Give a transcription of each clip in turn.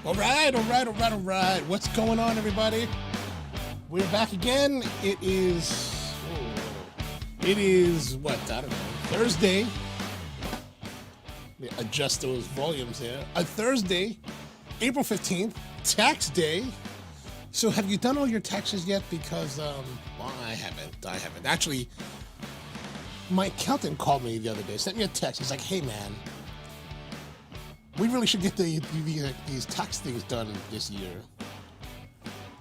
All right. What's going on, everybody? We're back again. It is what? I don't know. Thursday. Let me adjust those volumes here. Thursday, April 15th, tax day. So have you done all your taxes yet? Because, well, I haven't. Actually, my accountant called me the other day, sent me a text. He's like, hey, man, we really should get these tax things done this year.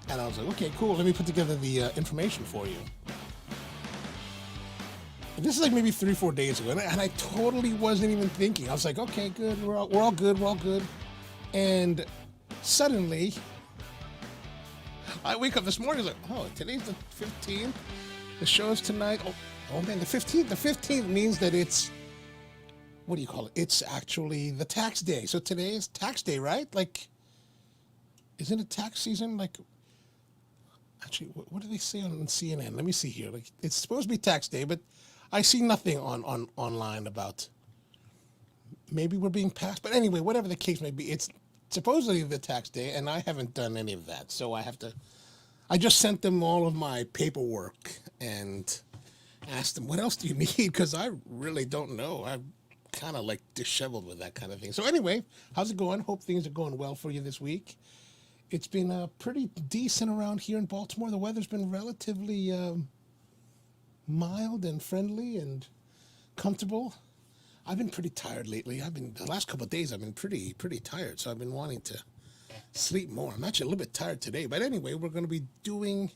And I was like, okay, cool. Let me put together the information for you. And this is like maybe 3-4 days ago, and I totally wasn't even thinking. I was like, okay, good. We're all good. And suddenly, I wake up this morning, like, oh, today's the 15th. The show is tonight. Oh man, the 15th. The 15th means that it's, what do you call it? It's actually the tax day. So today is tax day, right? Like, isn't it tax season? Like, actually, what do they say on CNN? Let me see here. Like, it's supposed to be tax day, but I see nothing online about maybe we're being passed. But anyway, whatever the case may be, it's supposedly the tax day, and I haven't done any of that. So I just sent them all of my paperwork and asked them, what else do you need? Because I really don't know. I'm kind of like disheveled with that kind of thing. So anyway, how's it going? Hope things are going well for you this week. It's been pretty decent around here in Baltimore. The weather's been relatively mild and friendly and comfortable. I've been pretty tired lately. The last couple of days I've been pretty tired, so I've been wanting to sleep more. I'm actually a little bit tired today, but anyway, we're going to be doing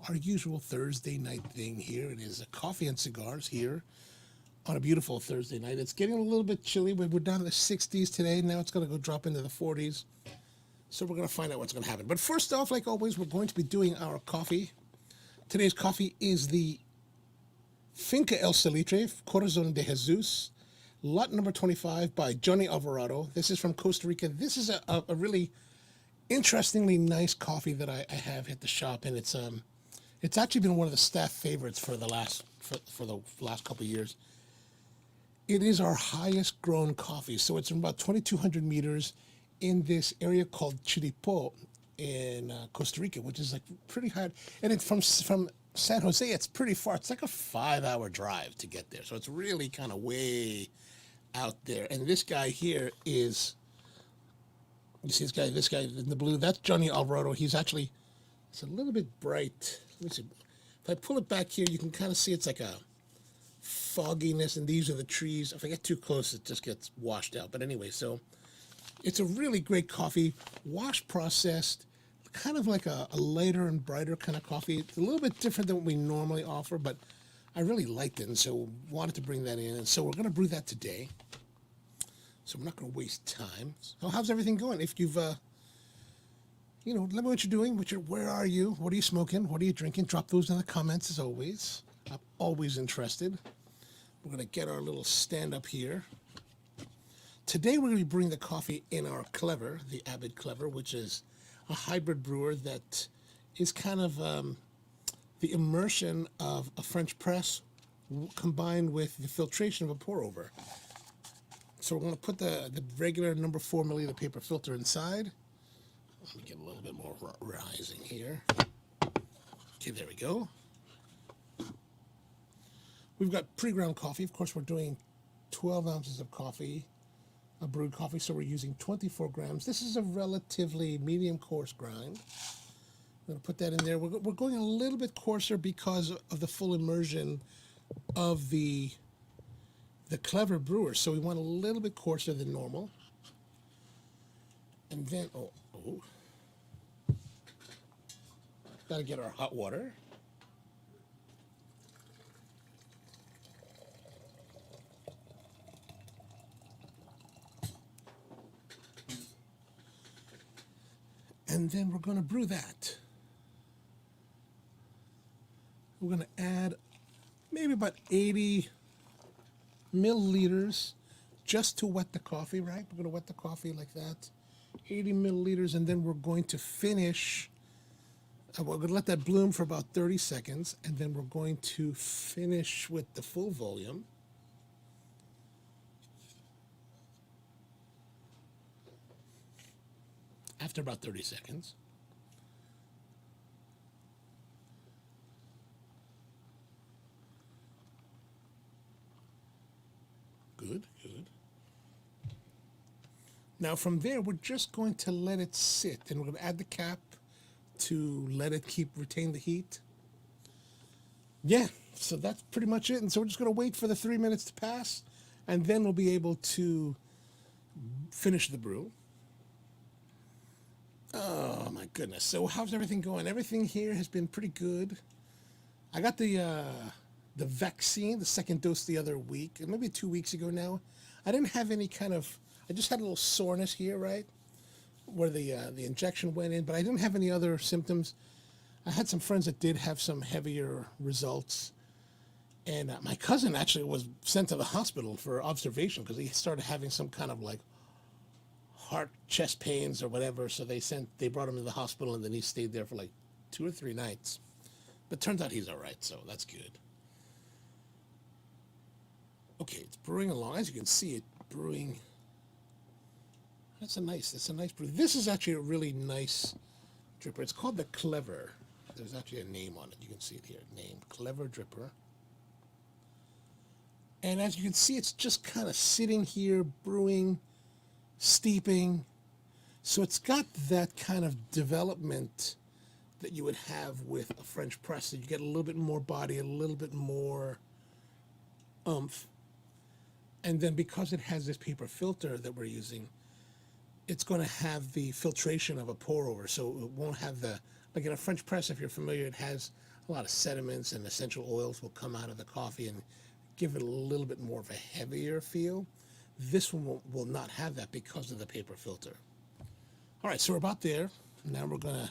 our usual Thursday night thing here. It is a coffee and cigars here on a beautiful Thursday night. It's getting a little bit chilly, but we're down to the 60s today. Now it's going to go drop into the 40s. So we're going to find out what's going to happen. But first off, like always, we're going to be doing our coffee. Today's coffee is the Finca El Salitre, Corazon de Jesus, lot number 25 by Johnny Alvarado. This is from Costa Rica. This is a really interestingly nice coffee that I have at the shop, and it's actually been one of the staff favorites for the last couple of years. It is our highest grown coffee, so it's about 2,200 meters in this area called Chiripo in Costa Rica, which is like pretty high. And it's from San Jose, it's pretty far. It's like a 5-hour drive to get there, so it's really kind of way out there. And this guy here is, you see this guy in the blue, that's Johnny Alvarado. He's actually, it's a little bit bright. Let me see. If I pull it back here, you can kind of see it's like a fogginess, and these are the trees. If I get too close, it just gets washed out. But anyway, so it's a really great coffee, wash processed, kind of like a lighter and brighter kind of coffee. It's a little bit different than what we normally offer, but I really liked it, and so wanted to bring that in. And so we're going to brew that today. So we're not going to waste time. So how's everything going? If you've, let me know what you're doing. Where are you? What are you smoking? What are you drinking? Drop those in the comments as always. I'm always interested. We're going to get our little stand up here. Today we're going to be brewing the coffee in our Clever, the Avid Clever, which is a hybrid brewer that is kind of the immersion of a French press combined with the filtration of a pour over. So we're going to put the regular number 4 milliliter paper filter inside. Let me get a little bit more rising here. Okay, there we go. We've got pre-ground coffee. Of course, we're doing 12 ounces of coffee, a brewed coffee, so we're using 24 grams. This is a relatively medium coarse grind. I'm going to put that in there. We're going a little bit coarser because of the full immersion of the Clever brewer, so we want a little bit coarser than normal. And then, got to get our hot water. And then we're going to brew that. We're going to add maybe about 80 milliliters just to wet the coffee, right? We're going to wet the coffee like that. 80 milliliters, and then we're going to finish. We're going to let that bloom for about 30 seconds, and then we're going to finish with the full volume. after about 30 seconds. Good, good. Now from there, we're just going to let it sit, and we're going to add the cap to let it retain the heat. Yeah, so that's pretty much it. And so we're just going to wait for the 3 minutes to pass, and then we'll be able to finish the brew. Oh my goodness. So how's everything going? Everything here has been pretty good. I got the vaccine, the second dose the other week, maybe 2 weeks ago now. I didn't have any I just had a little soreness here, right, where the injection went in, but I didn't have any other symptoms. I had some friends that did have some heavier results, and my cousin actually was sent to the hospital for observation because he started having some kind of like heart chest pains or whatever. So they brought him to the hospital, and then he stayed there for like 2 or 3 nights. But turns out he's all right, so that's good. Okay, it's brewing along. As you can see, it brewing. That's a nice brew. This is actually a really nice dripper. It's called the Clever. There's actually a name on it. You can see it here, name Clever Dripper. And as you can see, it's just kind of sitting here, brewing, steeping. So it's got that kind of development that you would have with a French press. So you get a little bit more body, a little bit more oomph. And then because it has this paper filter that we're using, it's going to have the filtration of a pour over. So it won't have like in a French press, if you're familiar, it has a lot of sediments and essential oils will come out of the coffee and give it a little bit more of a heavier feel. This one will not have that because of the paper filter. All right, so we're about there. Now we're going to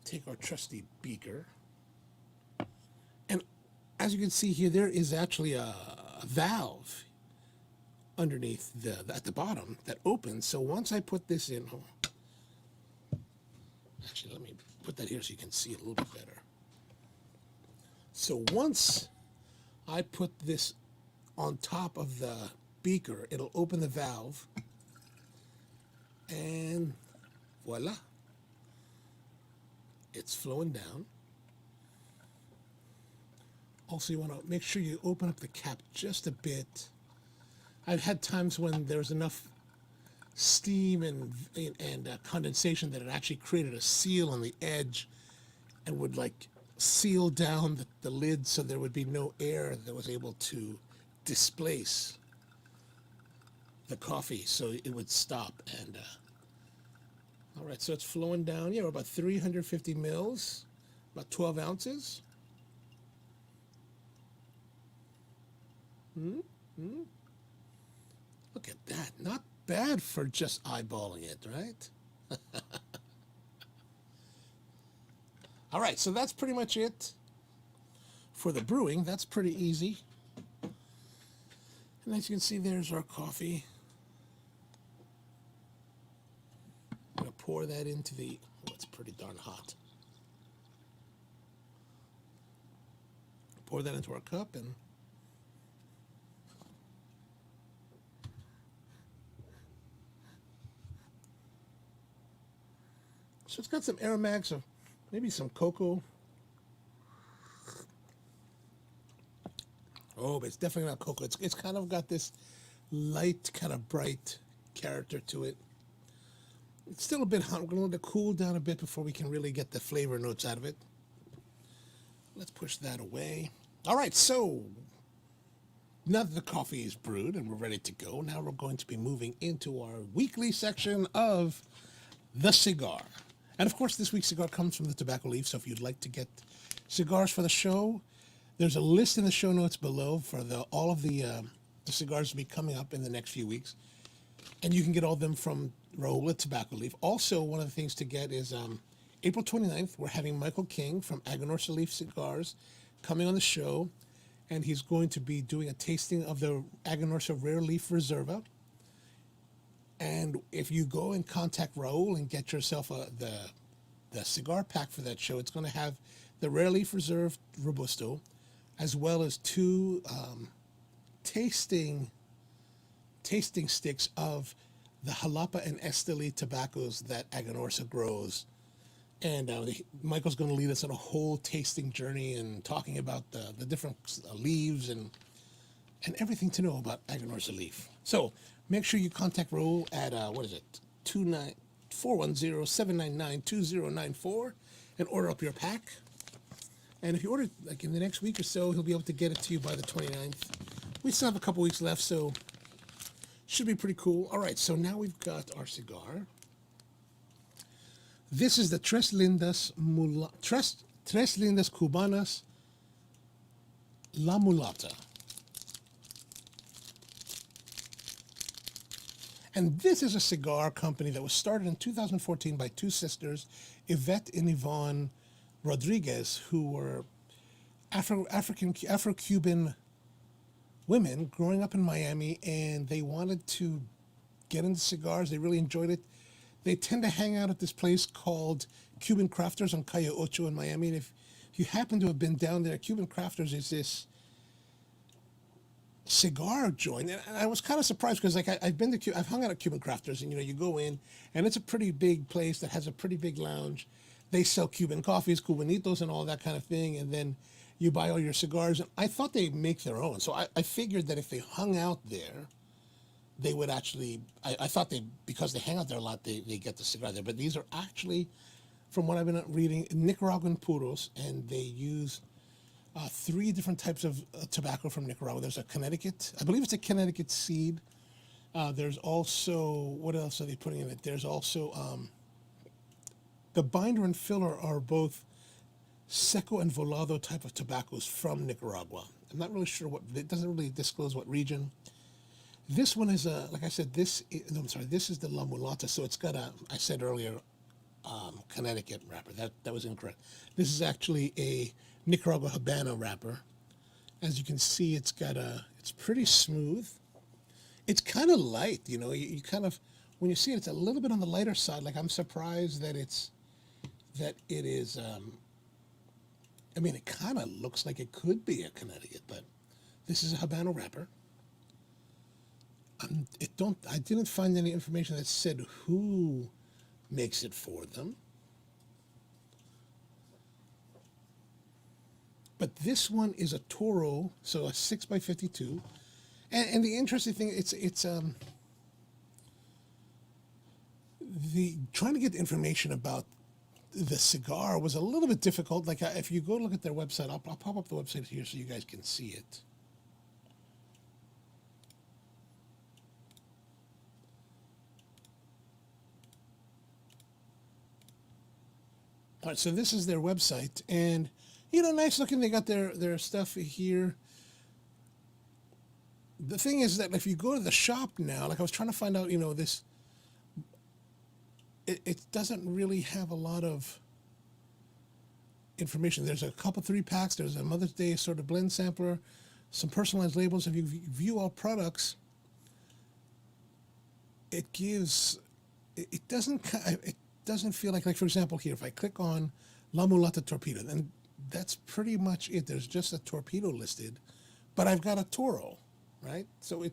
take our trusty beaker. And as you can see here, there is actually a valve underneath at the bottom that opens. So once I put this in, actually let me put that here so you can see it a little bit better. So once I put this on top of the beaker, it'll open the valve, and voila, it's flowing down. Also, you want to make sure you open up the cap just a bit. I've had times when there's enough steam and condensation that it actually created a seal on the edge and would like seal down the lid so there would be no air that was able to displace the coffee, so it would stop. And all right, so it's flowing down. Yeah, we're about 350 mils, about 12 ounces. Look at that. Not bad for just eyeballing it, right? All right, so that's pretty much it for the brewing. That's pretty easy. And as you can see, there's our coffee. I'm going to pour that into it's pretty darn hot. Pour that into our cup, and so it's got some aromatics of maybe some cocoa. Oh, but it's definitely not cocoa. It's kind of got this light, kind of bright character to it. It's still a bit hot. We're going to let it cool down a bit before we can really get the flavor notes out of it. Let's push that away. All right, so now that the coffee is brewed and we're ready to go, now we're going to be moving into our weekly section of the cigar. And of course, this week's cigar comes from the tobacco leaf. So if you'd like to get cigars for the show, there's a list in the show notes below for all of the cigars to be coming up in the next few weeks. And you can get all of them from Raola Tobacco Leaf. Also, one of the things to get is April 29th, we're having Michael King from Aganorsa Leaf Cigars coming on the show. And he's going to be doing a tasting of the Aganorsa Rare Leaf Reserva. And if you go and contact Raul and get yourself the cigar pack for that show, it's going to have the Rare Leaf Reserve Robusto, as well as 2 tasting sticks of the Jalapa and Esteli tobaccos that Aganorsa grows. And Michael's going to lead us on a whole tasting journey and talking about the different leaves and everything to know about Aganorsa leaf. So make sure you contact Raul at, what is it, 410-799-2094 and order up your pack. And if you order like in the next week or so, he'll be able to get it to you by the 29th. We still have a couple weeks left, so should be pretty cool. All right, so now we've got our cigar. This is the Tres Lindas Cubanas La Mulata. And this is a cigar company that was started in 2014 by two sisters, Yvette and Yvonne Rodriguez, who were Afro-Cuban women growing up in Miami, and they wanted to get into cigars. They really enjoyed it. They tend to hang out at this place called Cuban Crafters on Calle Ocho in Miami. And if you happen to have been down there, Cuban Crafters is this cigar joint, and I was kind of surprised because like I've hung out at Cuban Crafters, and you go in and it's a pretty big place that has a pretty big lounge. They sell Cuban coffees, Cubanitos, and all that kind of thing, and then you buy all your cigars. And I thought they make their own, so I figured that if they hung out there, they would actually. I thought because they hang out there a lot, they get the cigar there. But these are actually, from what I've been reading, Nicaraguan Puros, and they use 3 different types of tobacco from Nicaragua. There's a Connecticut, I believe it's a Connecticut seed. There's also, what else are they putting in it? There's also, the binder and filler are both seco and volado type of tobaccos from Nicaragua. I'm not really sure it doesn't really disclose what region. This one is like I said, this is the La Mulata, so it's got I said earlier, Connecticut wrapper. That was incorrect. This is actually a Nicaraguan Habano wrapper. As you can see, it's pretty smooth. It's kind of light, you kind of, when you see it, it's a little bit on the lighter side. Like I'm surprised that it is, it kind of looks like it could be a Connecticut, but this is a Habano wrapper. I didn't find any information that said who makes it for them. But this one is a Toro, so a 6x52. And the interesting thing, it's trying to get information about the cigar was a little bit difficult. Like if you go look at their website, I'll pop up the website here so you guys can see it. All right, so this is their website, and nice looking. They got their stuff here. The thing is that if you go to the shop now, like I was trying to find out, this, it doesn't really have a lot of information. There's a couple 3-packs. There's a Mother's Day sort of blend sampler, some personalized labels. If you view all products, it doesn't feel like for example here, if I click on La Mulata Torpedo, then that's pretty much it. There's just a torpedo listed, but I've got a Toro, right? So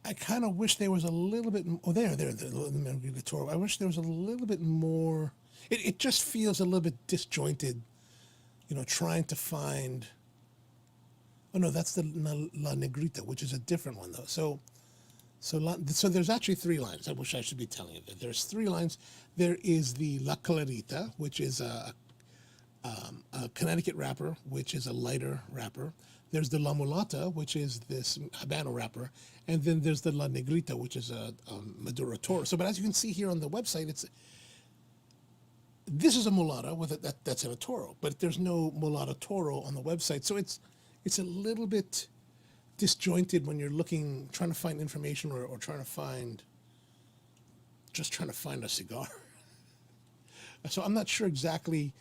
I kind of wish there was a little bit. Oh, the Toro. I wish there was a little bit more. It just feels a little bit disjointed, trying to find. Oh no, that's the La Negrita, which is a different one though. So there's actually 3 lines. I wish I should be telling you that. There's 3 lines. There is the La Clarita, which is a Connecticut wrapper, which is a lighter wrapper. There's the La Mulata, which is this Habano wrapper. And then there's the La Negrita, which is a Maduro Toro. So, but as you can see here on the website, this is a Mulata that's in a Toro, but there's no Mulata Toro on the website. So it's a little bit disjointed when you're trying to find information or trying to find a cigar. So I'm not sure exactly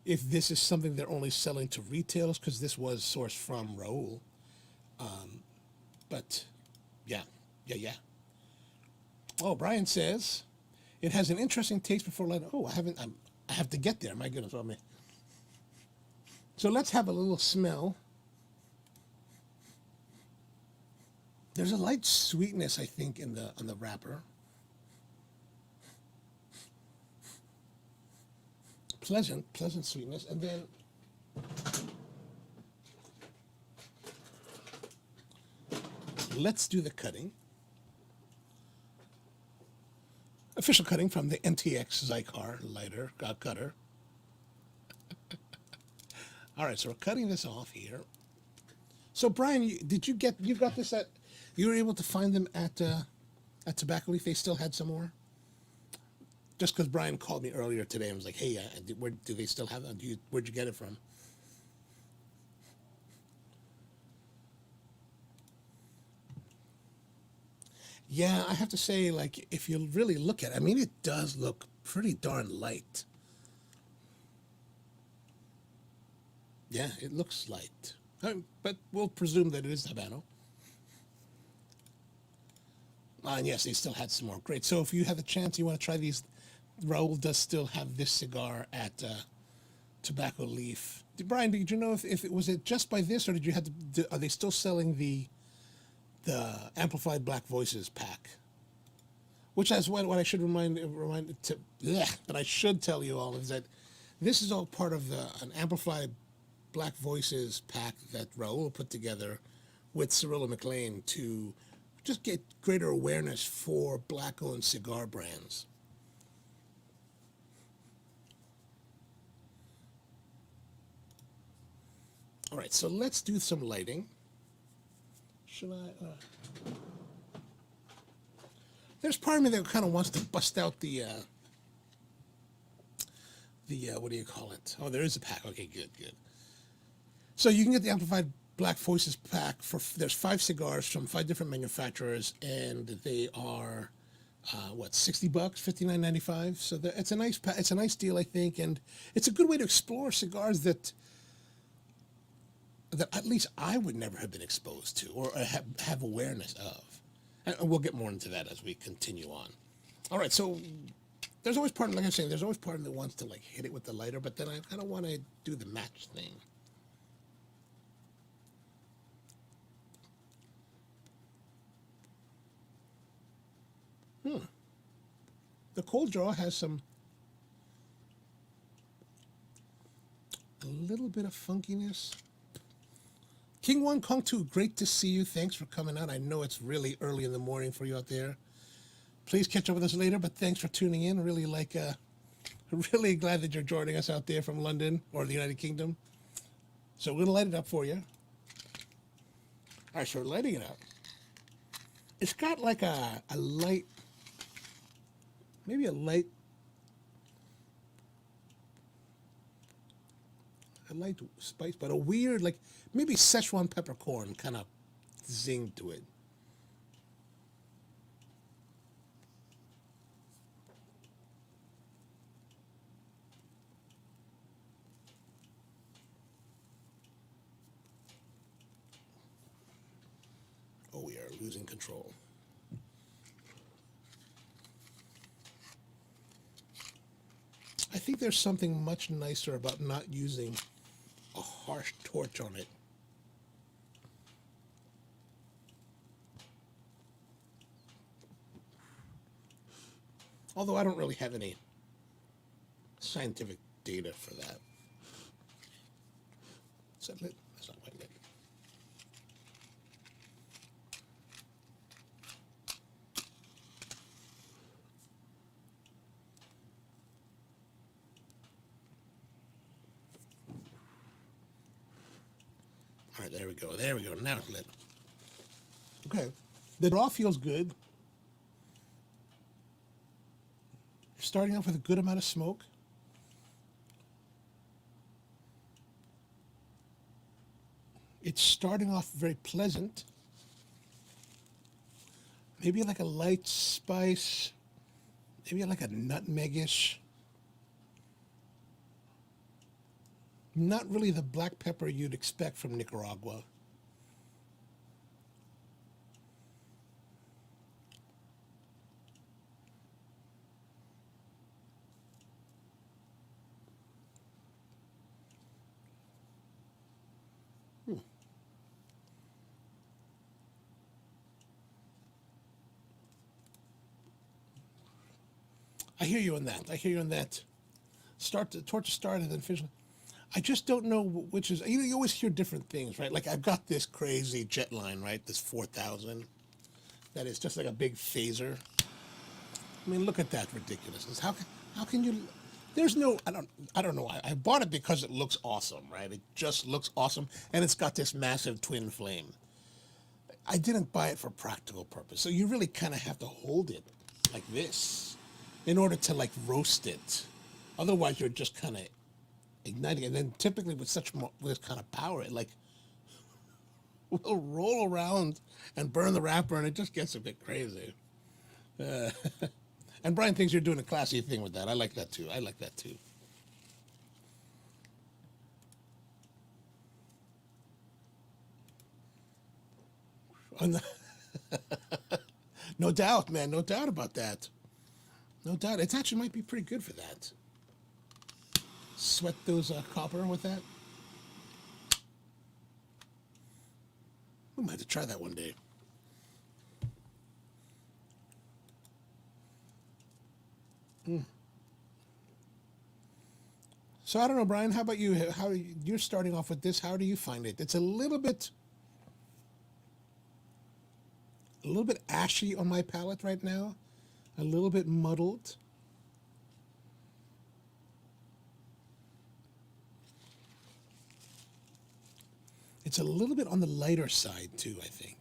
if this is something they're only selling to retailers, because this was sourced from Raul. But yeah. Oh, Brian says it has an interesting taste before light. Oh, I have to get there. My goodness, So let's have a little smell. There's a light sweetness, I think, in the on the wrapper. Pleasant sweetness, and then let's do the cutting. Official cutting from the NTX Zycar lighter cutter. All right, so we're cutting this off here. So Brian, you got this at, you were able to find them at Tobacco Leaf? They still had some more? Just because Brian called me earlier today and was like, hey, where do they still have them? Where'd you get it from? Yeah, I have to say, like, if you really look at it, I mean, it does look pretty darn light. Yeah, it looks light. But we'll presume that it is Habano. And yes, they still had some more. Great. So if you have the chance, you want to try these, Raul does still have this cigar at Tobacco Leaf. Brian, did you know if it was it just by this, or did you have to? Are they still selling the amplified Black Voices pack? Which is what I should but I should tell you all is that this is all part of an amplified Black Voices pack that Raul put together with Cirillo McLean to just get greater awareness for Black-owned cigar brands. All right, so let's do some lighting. Should I? There's part of me that kind of wants to bust out the what do you call it? Oh, there is a pack. Okay, good. So you can get the amplified Black Voices pack for there's 5 cigars from 5 different manufacturers, and they are what, $60, $59.95. So it's a nice deal, I think, and it's a good way to explore cigars that at least I would never have been exposed to or have awareness of. And we'll get more into that as we continue on. All right, so there's always part, like I'm saying, there's always part of me that wants to like hit it with the lighter, but then I kind of want to do the match thing. The cold draw has a little bit of funkiness. King One, Kong Two, great to see you. Thanks for coming out. I know it's really early in the morning for you out there. Please catch up with us later, but thanks for tuning in. Really really glad that you're joining us out there from London or the United Kingdom. So we're gonna light it up for you. All right, so we're lighting it up. It's got like a light, maybe a light spice, but a weird, like maybe Szechuan peppercorn kind of zing to it. Oh, we are losing control. I think there's something much nicer about not using a harsh torch on it. Although I don't really have any scientific data for that. Is that lit? That's not quite lit. All right, there we go. There we go. Now it's lit. Okay. The draw feels good. Starting off with a good amount of smoke. It's starting off very pleasant. Maybe like a light spice. Maybe like a nutmegish. Not really the black pepper you'd expect from Nicaragua. I hear you on that. I hear you on that. Torch start and then finish. I just don't know which is. You always hear different things, right? Like I've got this crazy jet line, right? This 4000. That is just like a big phaser. I mean, look at that ridiculousness. How can you? There's no. I don't know. I bought it because it looks awesome, right? It just looks awesome, and it's got this massive twin flame. I didn't buy it for practical purpose, so you really kind of have to hold it like this in order to like roast it. Otherwise, you're just kind of igniting. And then typically with with kind of power, it like will roll around and burn the wrapper, and it just gets a bit crazy. And Brian thinks you're doing a classy thing with that. I like that too. I like that too. No doubt, man. No doubt about that. No doubt. It actually might be pretty good for that. Sweat those copper with that. We might have to try that one day. So I don't know, Brian. How about you? You're starting off with this? How do you find it? It's a little bit ashy on my palate right now. A little bit muddled. It's a little bit on the lighter side too, I think.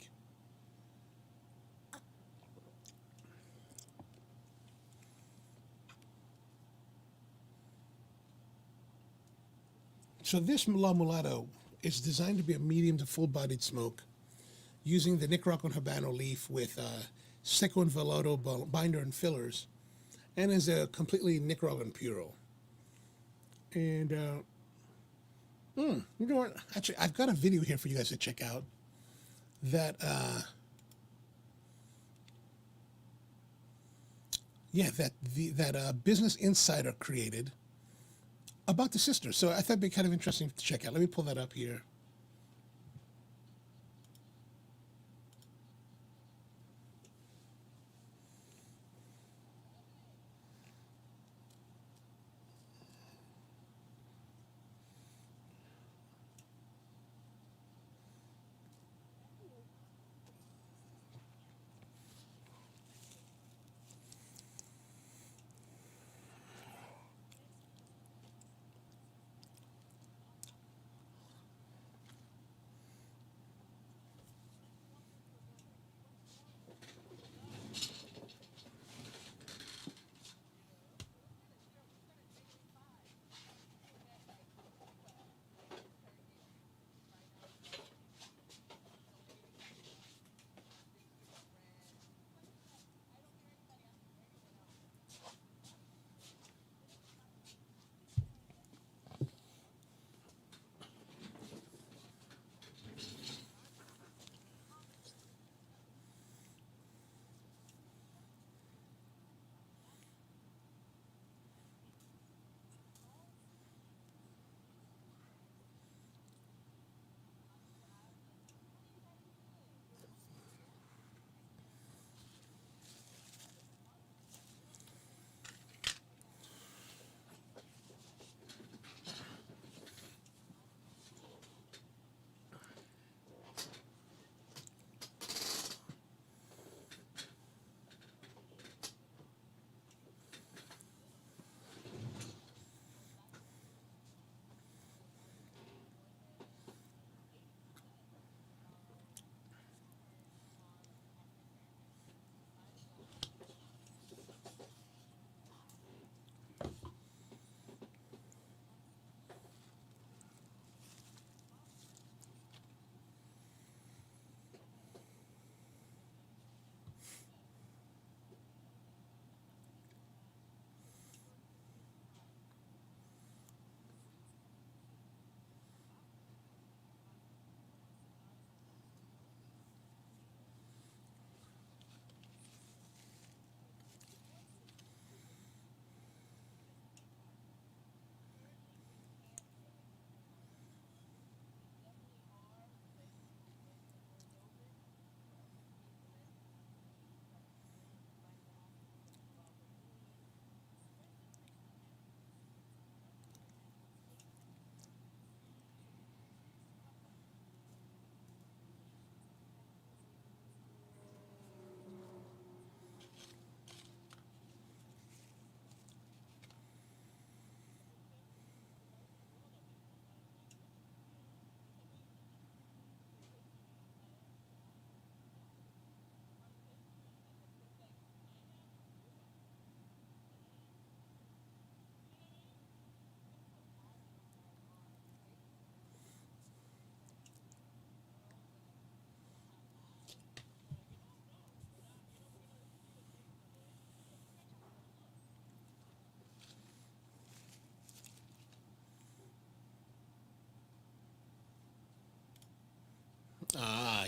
So this La Mulata is designed to be a medium to full-bodied smoke using the Nicaraguan Habano leaf with seco and volado binder and fillers, and is a completely Nicaraguan Puro. And you know what? Actually, I've got a video here for you guys to check out that Business Insider created about the sisters. So I thought it'd be kind of interesting to check out. Let me pull that up here.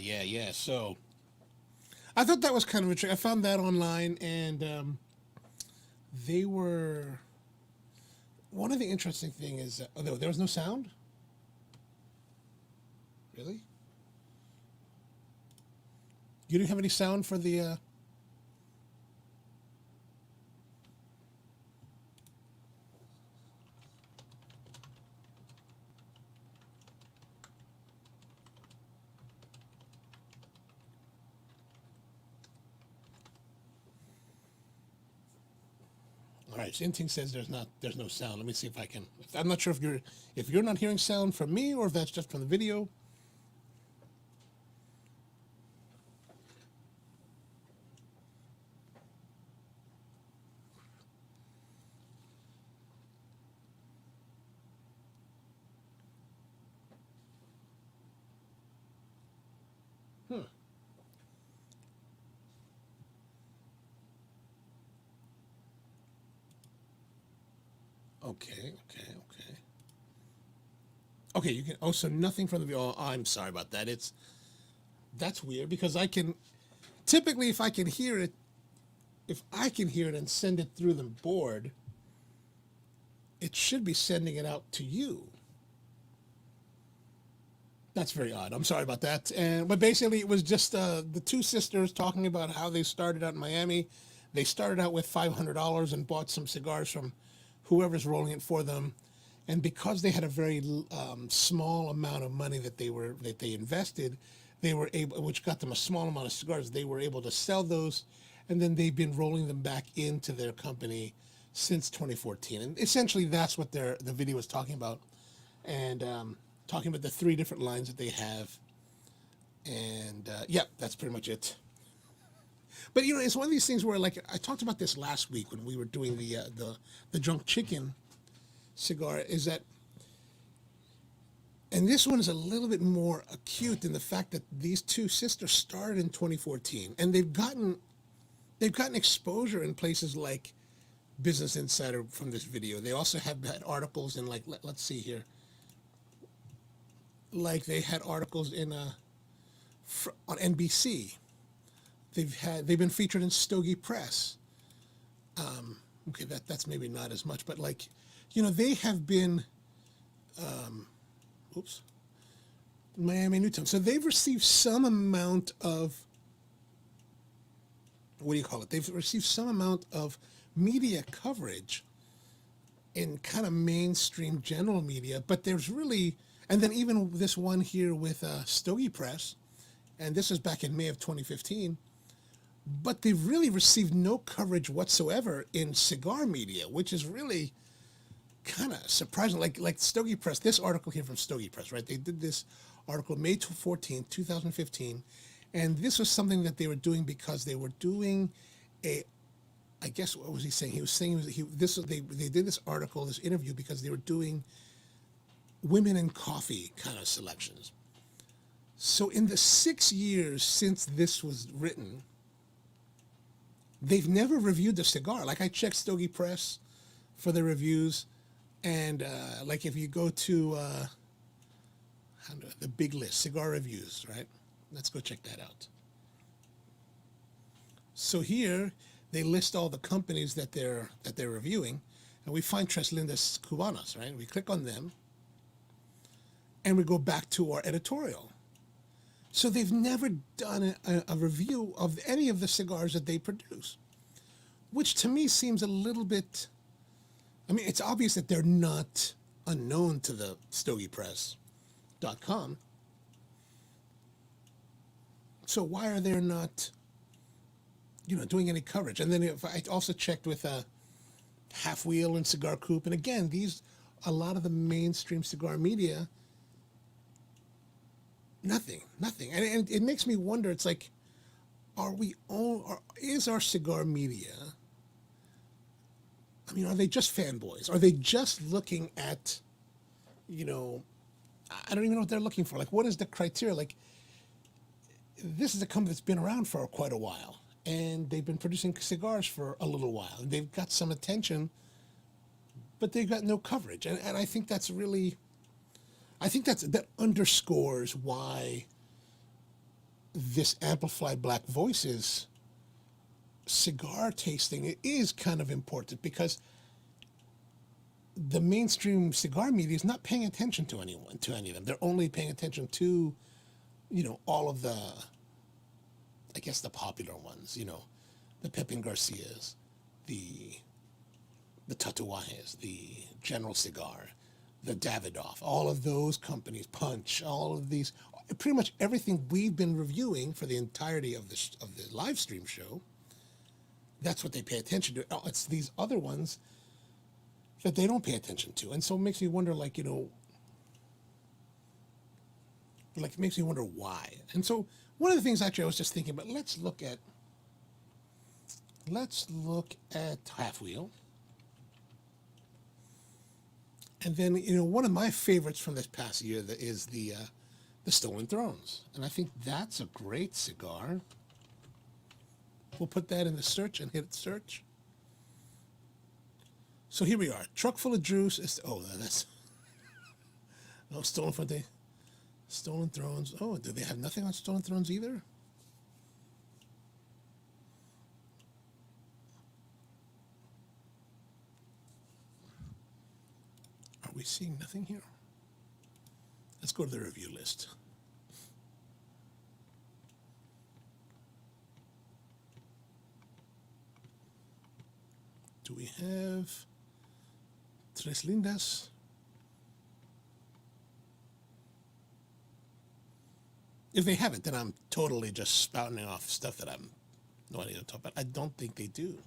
yeah. So I thought that was kind of interesting. I found that online, and they were. One of the interesting thing is there was no sound. Really? You didn't have any sound for the. All right, so Inting says there's no sound. Let me see if I can. I'm not sure if you're not hearing sound from me or if that's just from the video. Hmm. Okay. Okay, you can. Oh, so nothing from the video. Oh, I'm sorry about that. That's weird because I can typically if I can hear it and send it through the board, it should be sending it out to you. That's very odd. I'm sorry about that. But basically, it was just the two sisters talking about how they started out in Miami. They started out with $500 and bought some cigars from whoever's rolling it for them, and because they had a very small amount of money that they invested, they were able, which got them a small amount of cigars. They were able to sell those, and then they've been rolling them back into their company since 2014. And essentially, that's what the video was talking about, and talking about the three different lines that they have. And yep, that's pretty much it. But it's one of these things where, like, I talked about this last week when we were doing the drunk chicken cigar. Is that, and this one is a little bit more acute in the fact that these two sisters started in 2014, and they've gotten exposure in places like Business Insider from this video. They also have had articles in, like, let's see here. Like, they had articles in on NBC. They've been featured in Stogie Press. Okay, that's maybe not as much, but, like, they have been. Oops. Miami New Town. So they've received some amount of. What do you call it? They've received some amount of media coverage in kind of mainstream general media, but there's really, and then even this one here with Stogie Press, and this is back in May of 2015. But they've really received no coverage whatsoever in cigar media, which is really kind of surprising. Like Stogie Press, this article here from Stogie Press, right? They did this article May 14th, 2015, and this was something that they were doing because they were doing I guess, what was he saying? He was saying they did this article, this interview, because they were doing women in coffee kind of selections. So in the 6 years since this was written, they've never reviewed the cigar. Like, I checked Stogie Press for the reviews, and like, if you go to the big list, cigar reviews, right? Let's go check that out. So here they list all the companies that they're reviewing, and we find Tres Lindas Cubanas, right? We click on them, and we go back to our editorial. So they've never done a review of any of the cigars that they produce, which to me seems a little bit. I mean, it's obvious that they're not unknown to the StogiePress.com. So why are they not, doing any coverage? And then I also checked with Half Wheel and Cigar Coop, and again, a lot of the mainstream cigar media. Nothing, and it makes me wonder. It's like, is our cigar media? I mean, are they just fanboys? Are they just looking at, I don't even know what they're looking for. Like, what is the criteria? Like, this is a company that's been around for quite a while, and they've been producing cigars for a little while, and they've got some attention, but they've got no coverage, and I think that's really. I think that underscores why this amplified black voices cigar tasting is kind of important because the mainstream cigar media is not paying attention to any of them. They're only paying attention to, all of the, I guess, the popular ones, the Pepin Garcias, the Tatuajes, the General Cigar, the Davidoff, all of those companies, Punch, all of these, pretty much everything we've been reviewing for the entirety of the live stream show. That's what they pay attention to. It's these other ones that they don't pay attention to. And so it makes me wonder, it makes me wonder why. And so one of the things actually I was just thinking about, let's look at Half Wheel. And then, one of my favorites from this past year is the Stolen Thrones. And I think that's a great cigar. We'll put that in the search and hit search. So here we are, truck full of juice. That's Stolen Thrones. Oh, do they have nothing on Stolen Thrones either? Are we seeing nothing here? Let's go to the review list. Do we have Tres Lindas? If they haven't, then I'm totally just spouting off stuff that I'm no idea to talk about. I don't think they do.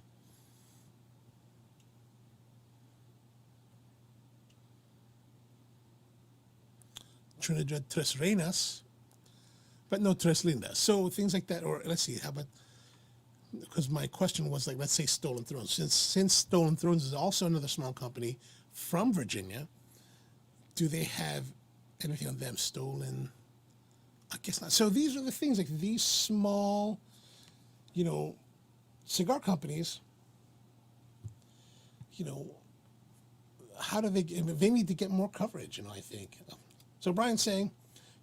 Trinidad Tres Reinas, but no Tres Lindas. So things like that, or let's see, how about, because my question was let's say Stolen Thrones. Since Stolen Thrones is also another small company from Virginia, do they have anything on them? Stolen? I guess not. So these are the things, these small, cigar companies, how do they need to get more coverage, I think. So Brian's saying,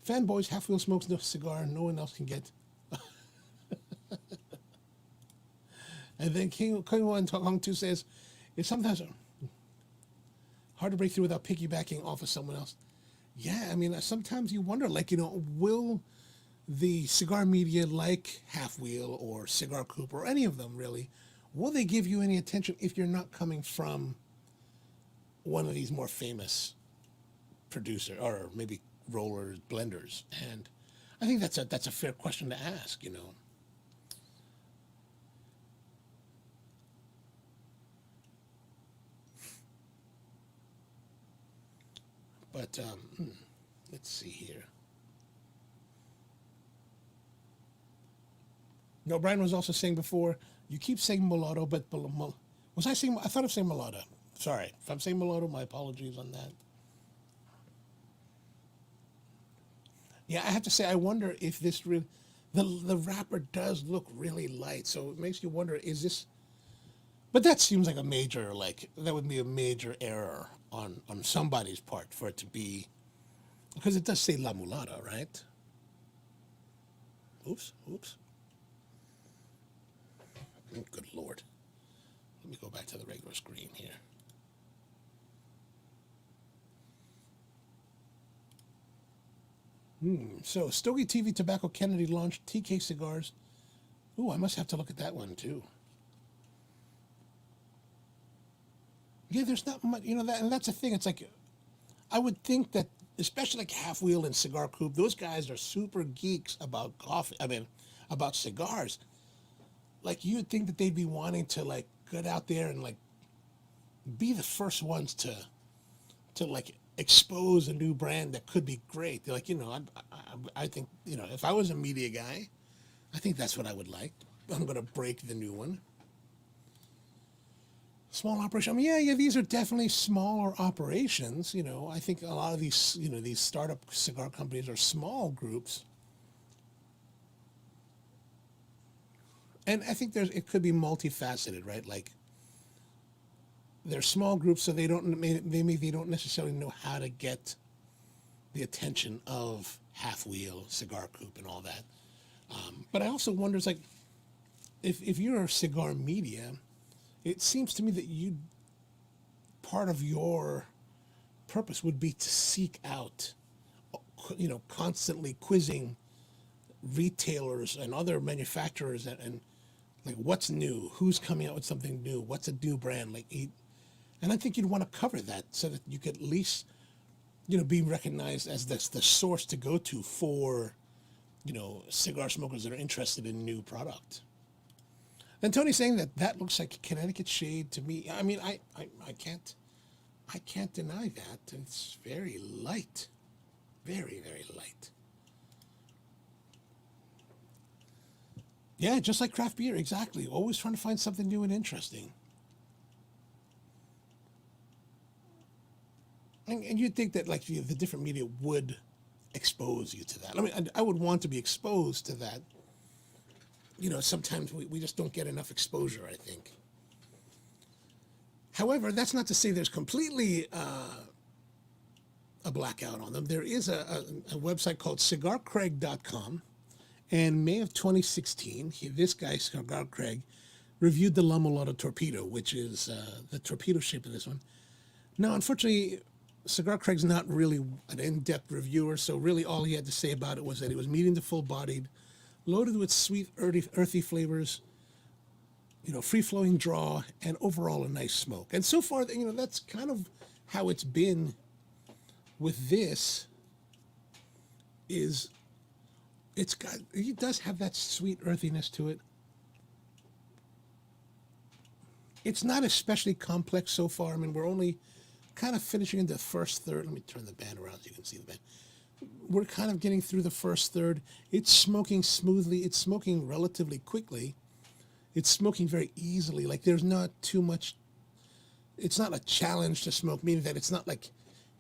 fanboys, Half Wheel smokes no cigar, no one else can get. And then King One Hong 2 says, it's sometimes hard to break through without piggybacking off of someone else. Yeah, sometimes you wonder, will the cigar media like Half Wheel or Cigar Coop or any of them really, will they give you any attention if you're not coming from one of these more famous producer or maybe rollers, blenders? And I think that's a fair question to ask, But let's see here. No, Brian was also saying before, you keep saying mulatto, but was I saying? I thought of saying mulatto. Sorry, if I'm saying mulatto, my apologies on that. Yeah, I have to say, I wonder if this the wrapper does look really light, so it makes you wonder, is this? But that seems like a major, that would be a major error on somebody's part for it to be, because it does say La Mulata, right? Oops. Good Lord. Let me go back to the regular screen here. So Stogie TV Tobacco Kennedy launched TK Cigars. Ooh, I must have to look at that one too. Yeah, there's not much, and that's the thing. It's I would think that, especially Half Wheel and Cigar Coop, those guys are super geeks about coffee. About cigars. You'd think that they'd be wanting to get out there and be the first ones to expose a new brand that could be great. They're I think, if I was a media guy, I think that's what I would like. I'm going to break the new one. Small operation. Yeah, these are definitely smaller operations. I think a lot of these, these startup cigar companies are small groups. And I think it could be multifaceted, right? They're small groups, so they don't necessarily know how to get the attention of Half Wheel, Cigar Coop, and all that. But I also wonder, it's like, if you're a cigar media, it seems to me that part of your purpose would be to seek out, constantly quizzing retailers and other manufacturers and like what's new, who's coming out with something new, what's a new brand, and I think you'd want to cover that so that you could at least, be recognized as the source to go to for, cigar smokers that are interested in new product. And Tony's saying that looks like Connecticut shade to me. I mean, I can't deny that. It's very light, very, very light. Yeah, just like craft beer, exactly. Always trying to find something new and interesting. And you'd think that, like, the different media would expose you to that. I mean, I would want to be exposed to that. Sometimes we just don't get enough exposure, I think. However, that's not to say there's completely a blackout on them. There is a website called cigarcraig.com. And May of 2016, this guy, Cigar Craig, reviewed the La Mulata Torpedo, which is the torpedo shape of this one. Now, unfortunately, Cigar Craig's not really an in-depth reviewer, so really all he had to say about it was that it was medium to full-bodied, loaded with sweet, earthy flavors, free-flowing draw, and overall a nice smoke. And so far, that's kind of how it's been with this. It does have that sweet earthiness to it. It's not especially complex so far. I mean, we're only kind of finishing in the first third. Let me turn the band around so you can see the band. We're kind of getting through the first third. It's smoking smoothly. It's smoking relatively quickly. It's smoking very easily. Like, there's not too much. It's not a challenge to smoke, meaning that it's not like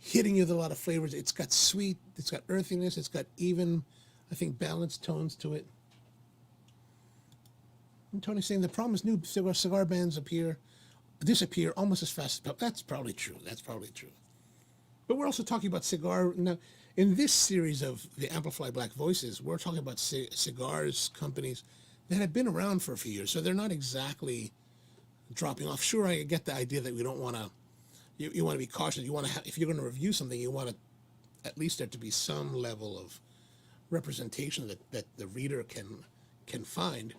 hitting you with a lot of flavors. It's got sweet. It's got earthiness. It's got even, I think, balanced tones to it. And Tony's saying the problem is new cigar bands disappear almost as fast. That's probably true. That's probably true. But we're also talking about cigar. Now, in this series of the Amplify Black Voices, we're talking about cigars companies that have been around for a few years. So they're not exactly dropping off. Sure, I get the idea that we don't want to, you want to be cautious. You want to if you're going to review something, you want to at least there to be some level of representation that the reader can find.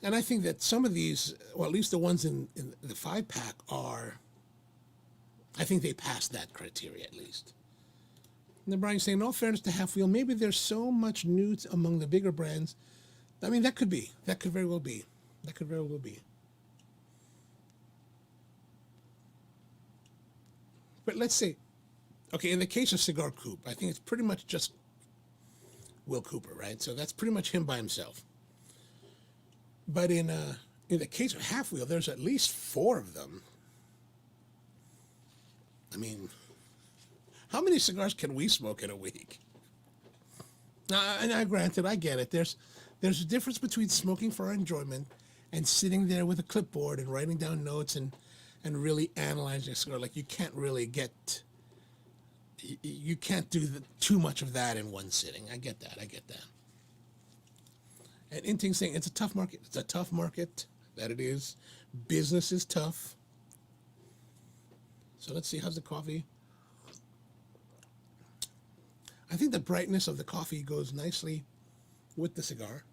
And I think that some of these, or at least the ones in the 5-pack I think they pass that criteria at least. And then Brian's saying, in all fairness to Half Wheel, maybe there's so much new among the bigger brands. I mean, that could be. That could very well be. That could very well be. But let's say, okay, in the case of Cigar Coop, I think it's pretty much just Will Cooper, right? So that's pretty much him by himself. But in the case of Half Wheel, there's at least 4 of them. I mean, how many cigars can we smoke in a week? Now, granted, I get it. There's a difference between smoking for enjoyment and sitting there with a clipboard and writing down notes and really analyzing a cigar. Like, you can't really you can't do too much of that in one sitting. I get that. And Inting's saying it's a tough market. It's a tough market. That it is. Business is tough. So let's see, how's the coffee? I think the brightness of the coffee goes nicely with the cigar.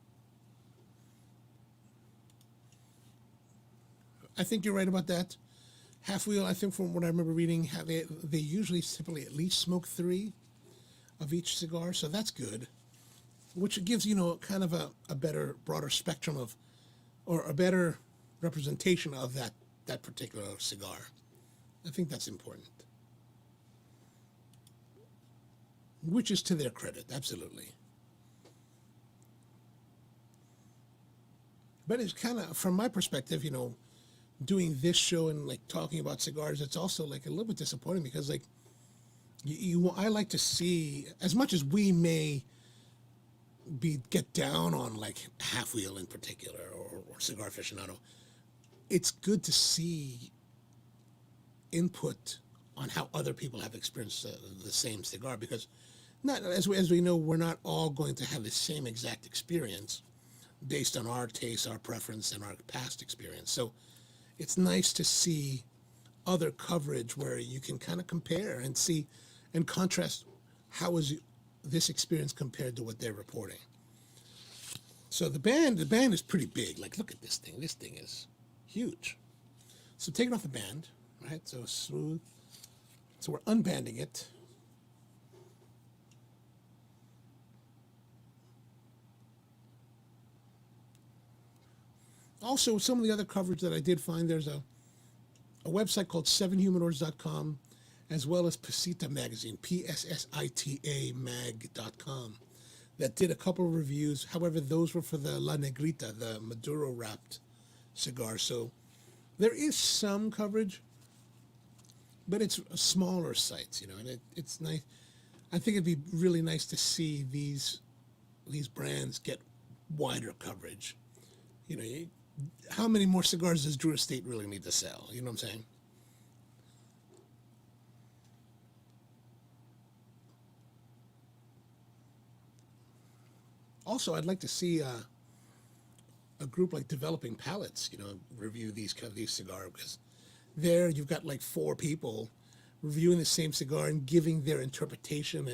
I think you're right about that. Half Wheel, I think from what I remember reading, they usually typically at least smoke 3 of each cigar, so that's good. Which gives, kind of a better, broader spectrum of, or a better representation of that particular cigar. I think that's important. Which is to their credit, absolutely. But it's kind of, from my perspective, doing this show and like talking about cigars, it's also like a little bit disappointing because like I like to see, as much as we may get down on like Half Wheel in particular or Cigar Aficionado, it's good to see input on how other people have experienced the same cigar, because not as we know, we're not all going to have the same exact experience based on our taste, our preference, and our past experience. So it's nice to see other coverage where you can kind of compare and see and contrast how is this experience compared to what they're reporting. So the band is pretty big. Like, look at this thing. This thing is huge. So take it off the band, right? So smooth. So we're unbanding it. Also, some of the other coverage that I did find, there's a website called 7humidors.com, as well as Pasita Magazine, PSSITA mag.com, that did a couple of reviews. However, those were for the La Negrita, the Maduro wrapped cigar. So there is some coverage, but it's smaller sites, you know, and it's nice. I think it'd be really nice to see these brands get wider coverage. You know, how many more cigars does Drew Estate really need to sell? You know what I'm saying? Also, I'd like to see a group like Developing Palates, you know, review these cigars, because there you've got like four people reviewing the same cigar and giving their interpretation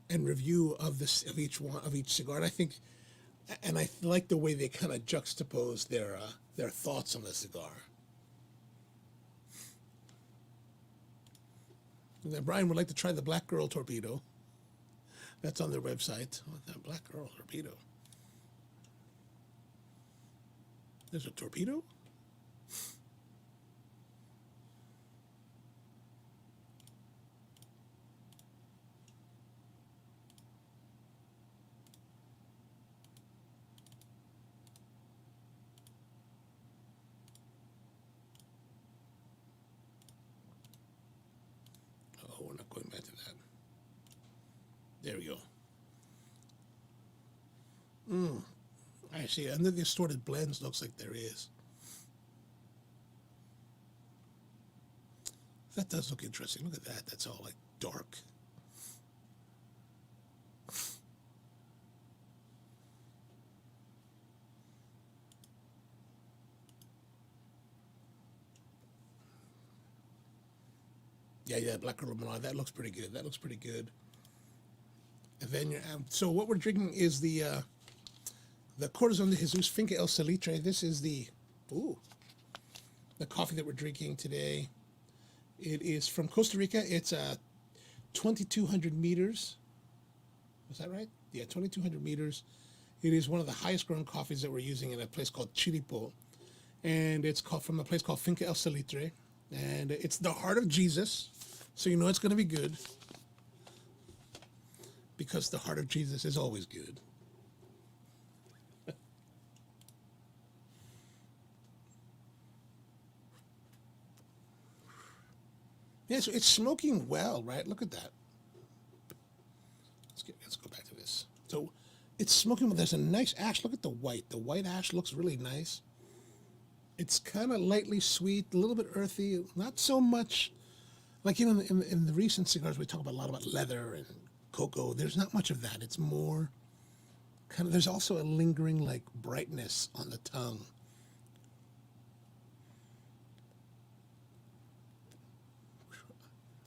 and review of each cigar. And I think, and I like the way they kind of juxtapose their thoughts on the cigar. And then Brian would like to try the Black Girl Torpedo. That's on their website. Oh, that Black Girl Torpedo. There's a torpedo? Oh, we're not going back to that. There we go. I see. Under the assorted blends, looks like there is. That does look interesting. Look at that. That's all like dark. Yeah, Black Girl Mulata. That looks pretty good. That looks pretty good. And then so what we're drinking is the Corazon de Jesus Finca El Salitre. This is the coffee that we're drinking today. It is from Costa Rica. It's 2,200 meters. Was that right? Yeah, 2,200 meters. It is one of the highest grown coffees that we're using in a place called Chiripo. And it's from a place called Finca El Salitre. And it's the heart of Jesus. So you know it's going to be good. Because the heart of Jesus is always good. Yeah, so it's smoking well, right? Look at that. Let's go back to this. So it's smoking. There's a nice ash. Look at the white. The white ash looks really nice. It's kind of lightly sweet, a little bit earthy. Not so much, like, you know, in the recent cigars we talk about a lot about leather and cocoa. There's not much of that. It's more kind of. There's also a lingering like brightness on the tongue.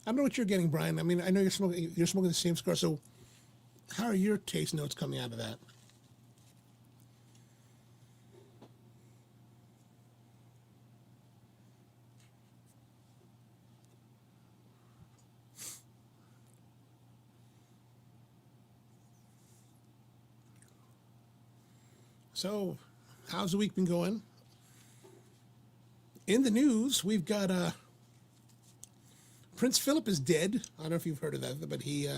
I don't know what you're getting, Brian. I mean, I know you're smoking the same cigar. So, how are your taste notes coming out of that? So, how's the week been going? In the news, we've got Prince Philip is dead. I don't know if you've heard of that, but he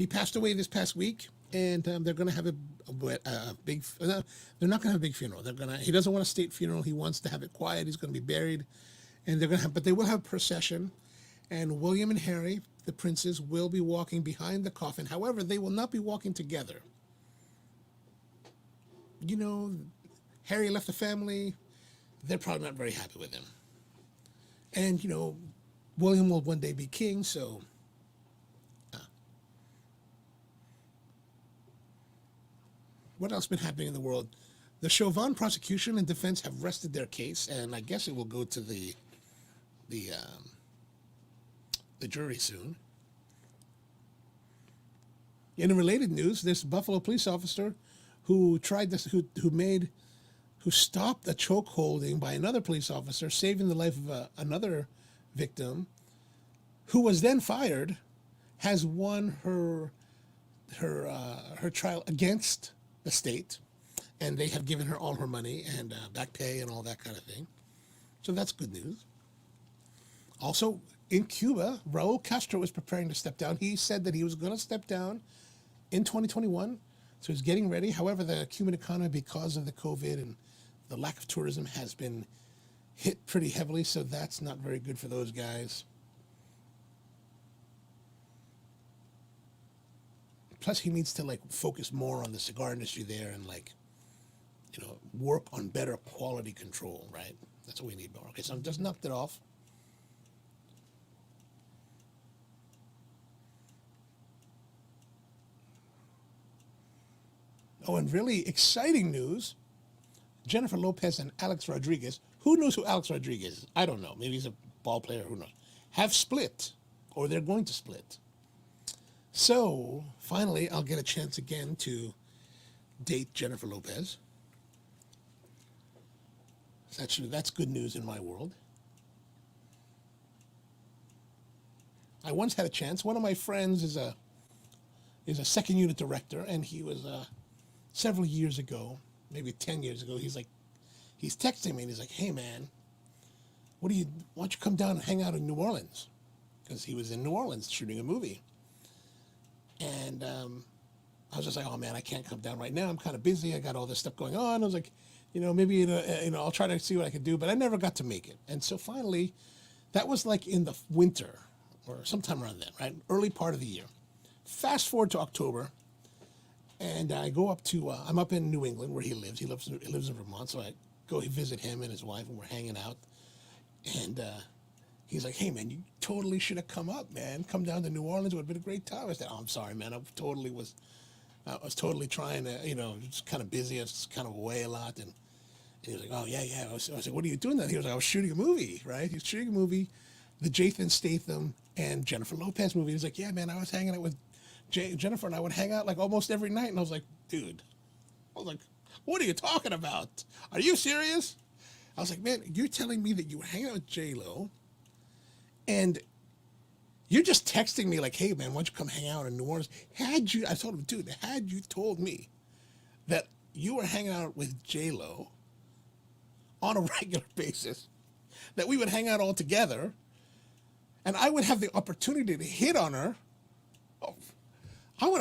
passed away this past week, and they're going to have a big. They're not going to have a big funeral. He doesn't want a state funeral. He wants to have it quiet. He's going to be buried, and but they will have a procession, and William and Harry, the princes, will be walking behind the coffin. However, they will not be walking together. You know, Harry left the family. They're probably not very happy with him, and you know, William will one day be king, so what else been happening in the world? The Chauvin prosecution and defense have rested their case, and I guess it will go to the jury soon. In related news, this Buffalo police officer who tried this, who stopped a choke holding by another police officer, saving the life of another victim, who was then fired, has won her trial against the state, and they have given her all her money and back pay and all that kind of thing. So that's good news. Also, in Cuba, Raul Castro was preparing to step down. He said that he was going to step down in 2021, so he's getting ready. However, the Cuban economy, because of the COVID and the lack of tourism, has been hit pretty heavily, so that's not very good for those guys. Plus, he needs to focus more on the cigar industry there and work on better quality control, right? That's what we need more. Okay, so I just knocked it off. Oh, and really exciting news. Jennifer Lopez and Alex Rodriguez. Who knows who Alex Rodriguez is? I don't know. Maybe he's a ball player. Who knows? Have split, or they're going to split. So, finally, I'll get a chance again to date Jennifer Lopez. That's good news in my world. I once had a chance. One of my friends is a second unit director, and he was several years ago, maybe 10 years ago. He's texting me, and he's like, "Hey, man, why don't you come down and hang out in New Orleans?" Because he was in New Orleans shooting a movie. And I was just like, "Oh man, I can't come down right now. I'm kind of busy. I got all this stuff going on." I was like, maybe I'll try to see what I can do, but I never got to make it. And so finally, that was like in the winter or sometime around then, right? Early part of the year. Fast forward to October, and I go up to I'm up in New England where he lives. He lives in Vermont, so I go visit him and his wife, and we're hanging out. And he's like, "Hey, man, you totally should have come up, man. Come down to New Orleans. It would have been a great time." I said, "Oh, I'm sorry, man. I was totally trying to, just kind of busy. I was kind of away a lot." And he was like, "Oh, yeah." I was like, "What are you doing then?" He was like, "I was shooting a movie," right? He was shooting a movie, the Jason Statham and Jennifer Lopez movie. He was like, "Yeah, man, I was hanging out with Jennifer, and I would hang out like almost every night." And I was like, "Dude," "what are you talking about? Are you serious?" I was like, "Man, you're telling me that you were hanging out with J-Lo, and you're just texting me like, 'Hey, man, why don't you come hang out in New Orleans?' I told him, dude, had you told me that you were hanging out with J-Lo on a regular basis, that we would hang out all together, and I would have the opportunity to hit on her, I would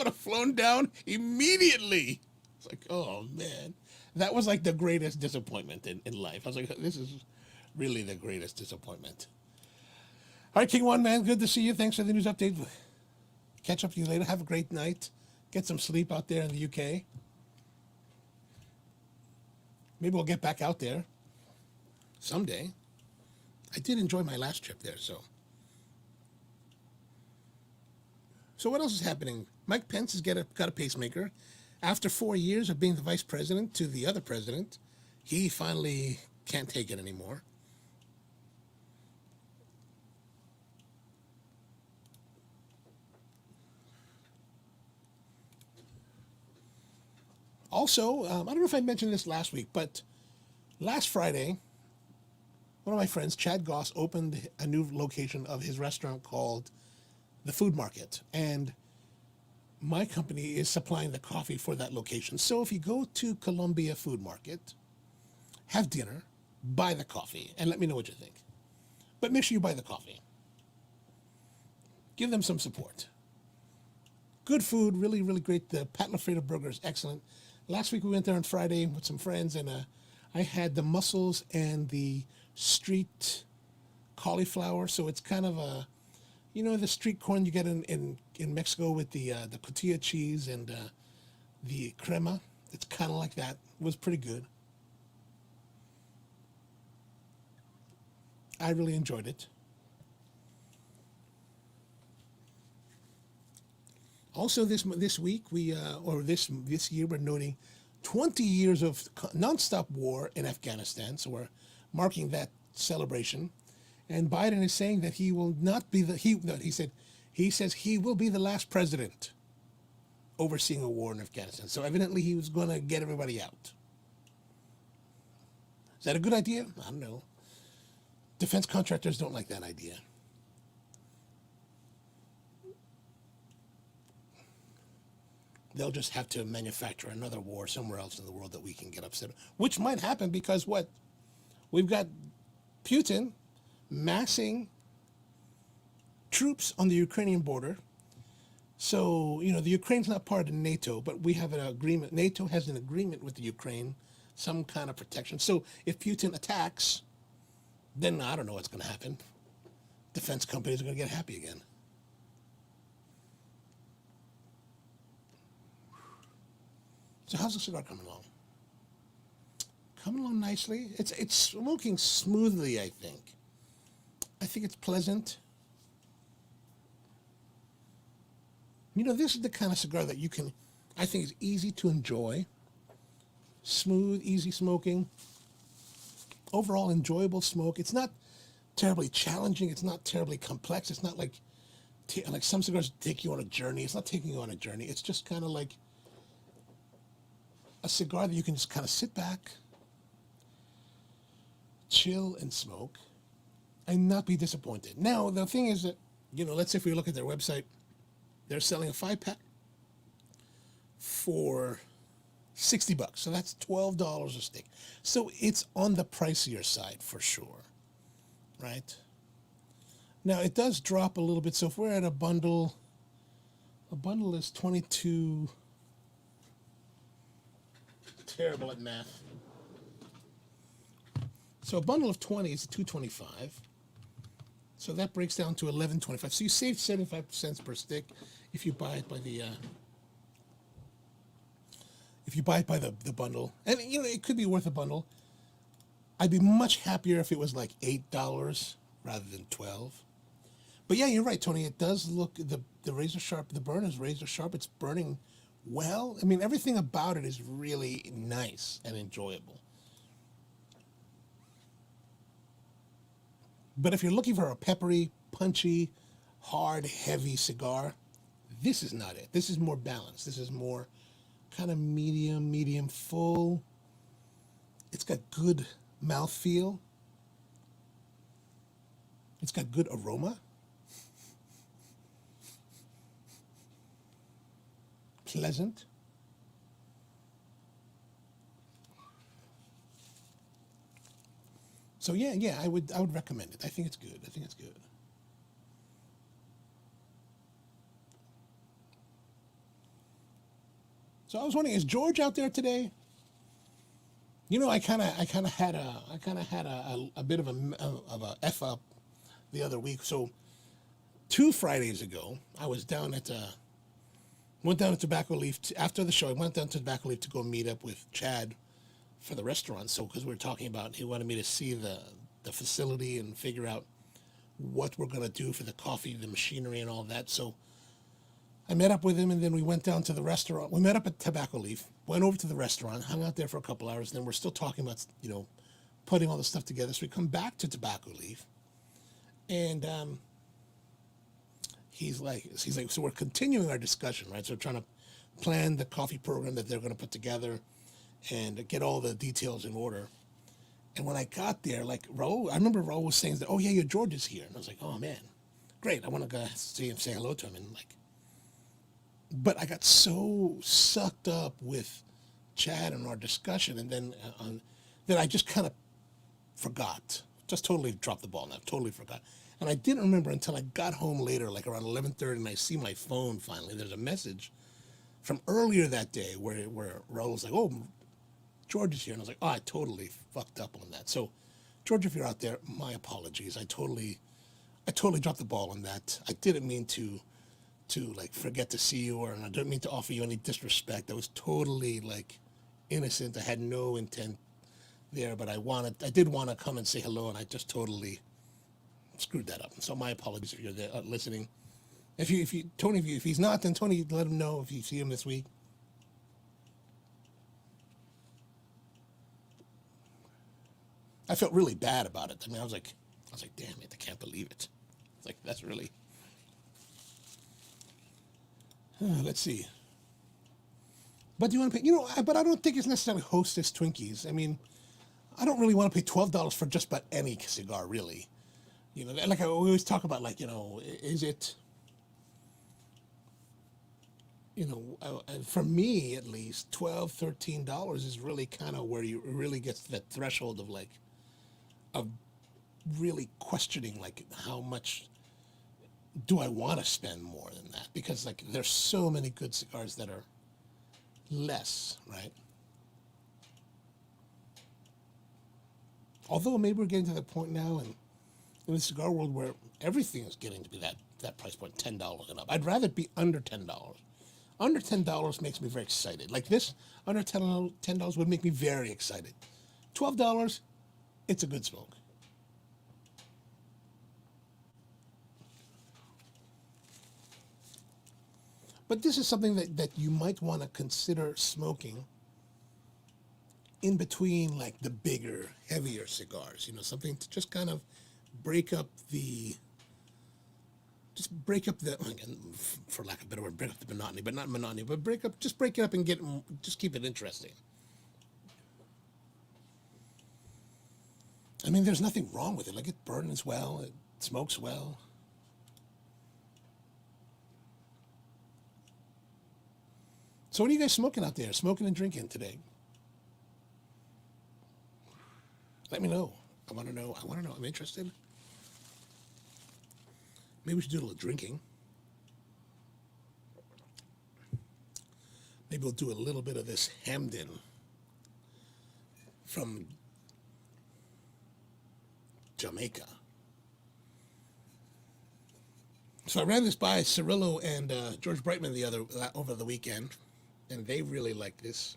have flown down immediately." It's like, oh man, that was like the greatest disappointment in life. I was like, this is really the greatest disappointment. All right, King One, man, good to see you. Thanks for the news update. Catch up with you later. Have a great night. Get some sleep out there in the UK. Maybe we'll get back out there someday. I did enjoy my last trip there, so. So what else is happening? Mike Pence has got a pacemaker. After 4 years of being the vice president to the other president, he finally can't take it anymore. Also, I don't know if I mentioned this last week, but last Friday, one of my friends, Chad Goss, opened a new location of his restaurant called The Food Market. And my company is supplying the coffee for that location. So if you go to Columbia Food Market, have dinner, buy the coffee, and let me know what you think. But make sure you buy the coffee. Give them some support. Good food, really, really great. The Pat LaFredo burger is excellent. Last week we went there on Friday with some friends, and I had the mussels and the street cauliflower. So it's kind of a, the street corn you get in Mexico with the cotija cheese and the crema. It's kind of like that. It was pretty good. I really enjoyed it. Also, this week or this year we're noting 20 years of nonstop war in Afghanistan. So we're marking that celebration. And Biden is saying that he will not be he says he will be the last president overseeing a war in Afghanistan. So evidently he was going to get everybody out. Is that a good idea? I don't know. Defense contractors don't like that idea. They'll just have to manufacture another war somewhere else in the world that we can get upset, which might happen because what? We've got Putin massing troops on the Ukrainian border. So, the Ukraine's not part of NATO, but we have an agreement. NATO has an agreement with the Ukraine, some kind of protection. So if Putin attacks, then I don't know what's going to happen. Defense companies are going to get happy again. So how's the cigar coming along? Coming along nicely. It's smoking smoothly, I think. I think it's pleasant. This is the kind of cigar that I think is easy to enjoy. Smooth, easy smoking. Overall enjoyable smoke. It's not terribly challenging. It's not terribly complex. It's not like some cigars take you on a journey. It's not taking you on a journey. It's just kind of like a cigar that you can just kind of sit back, chill and smoke, and not be disappointed. Now, the thing is that, let's say if we look at their website, they're selling a 5-pack for $60. So that's $12 a stick. So it's on the pricier side for sure, right? Now, it does drop a little bit. So if we're at a bundle is 22... Terrible at math. So a bundle of 20 is $2.25. So that breaks down to $11.25. So you save 75 cents per stick if you buy it by the bundle. And it could be worth a bundle. I'd be much happier if it was like $8 rather than $12. But yeah, you're right, Tony. It does look the razor sharp. The burn is razor sharp. It's burning well. I mean, everything about it is really nice and enjoyable. But if you're looking for a peppery, punchy, hard, heavy cigar, this is not it. This is more balanced. This is more kind of medium full. It's got good mouthfeel. It's got good aroma. Pleasant. So yeah, I would recommend it. I think it's good. So I was wondering, is George out there today? I kind of had a bit of a f up the other week. So 2 Fridays ago, I was went down to Tobacco Leaf after the show. I went down to Tobacco Leaf to go meet up with Chad for the restaurant. So because we were talking about, he wanted me to see the facility and figure out what we're going to do for the coffee, the machinery and all that. So I met up with him, and then we went down to the restaurant. We met up at Tobacco Leaf, went over to the restaurant, hung out there for a couple hours. Then we're still talking about, putting all the stuff together. So we come back to Tobacco Leaf, and he's like, so we're continuing our discussion, right? So we're trying to plan the coffee program that they're going to put together and get all the details in order. And when I got there, I remember Raul was saying that, oh yeah, your George is here. And I was like, oh man, great. I want to go see him, say hello to him. But I got so sucked up with Chad and our discussion, and then that I just kind of forgot, just totally dropped the ball, and I totally forgot. And I didn't remember until I got home later, like around 11:30, and I see my phone finally. There's a message from earlier that day where Raul was like, oh, George is here. And I was like, oh, I totally fucked up on that. So, George, if you're out there, my apologies. I totally dropped the ball on that. I didn't mean to forget to see you, and I didn't mean to offer you any disrespect. I was totally innocent. I had no intent there, but I did want to come and say hello, and I just totally screwed that up. So my apologies if you're there listening. Tony, if he's not, then Tony, let him know if you see him this week. I felt really bad about it. I mean, I was like, damn it, I can't believe it. It's like, that's really. Let's see. But do you want to pay? But I don't think it's necessarily Hostess Twinkies. I mean, I don't really want to pay $12 for just about any cigar, really. Like I always talk about, like, is it? For me at least, $12, $13 is really kind of where you really get to that threshold of like, of really questioning, like, how much do I want to spend more than that? Because like, there's so many good cigars that are less, right? Although maybe we're getting to the point now in the cigar world where everything is getting to be that price point, $10 and up. I'd rather be under $10. Under $10 makes me very excited. Like this, under $10 would make me very excited. $12, it's a good smoke. But this is something that you might want to consider smoking in between, like, the bigger, heavier cigars. Something to just kind of break up the, again, for lack of a better word, break up the monotony, but not monotony, but break it up and just keep it interesting. I mean, there's nothing wrong with it. Like, it burns well, it smokes well. So what are you guys smoking out there? Smoking and drinking today? Let me know. I want to know. I'm interested. Maybe we should do a little drinking. Maybe we'll do a little bit of this Hamden from Jamaica. So I ran this by Cirillo and George Brightman over the weekend, and they really like this.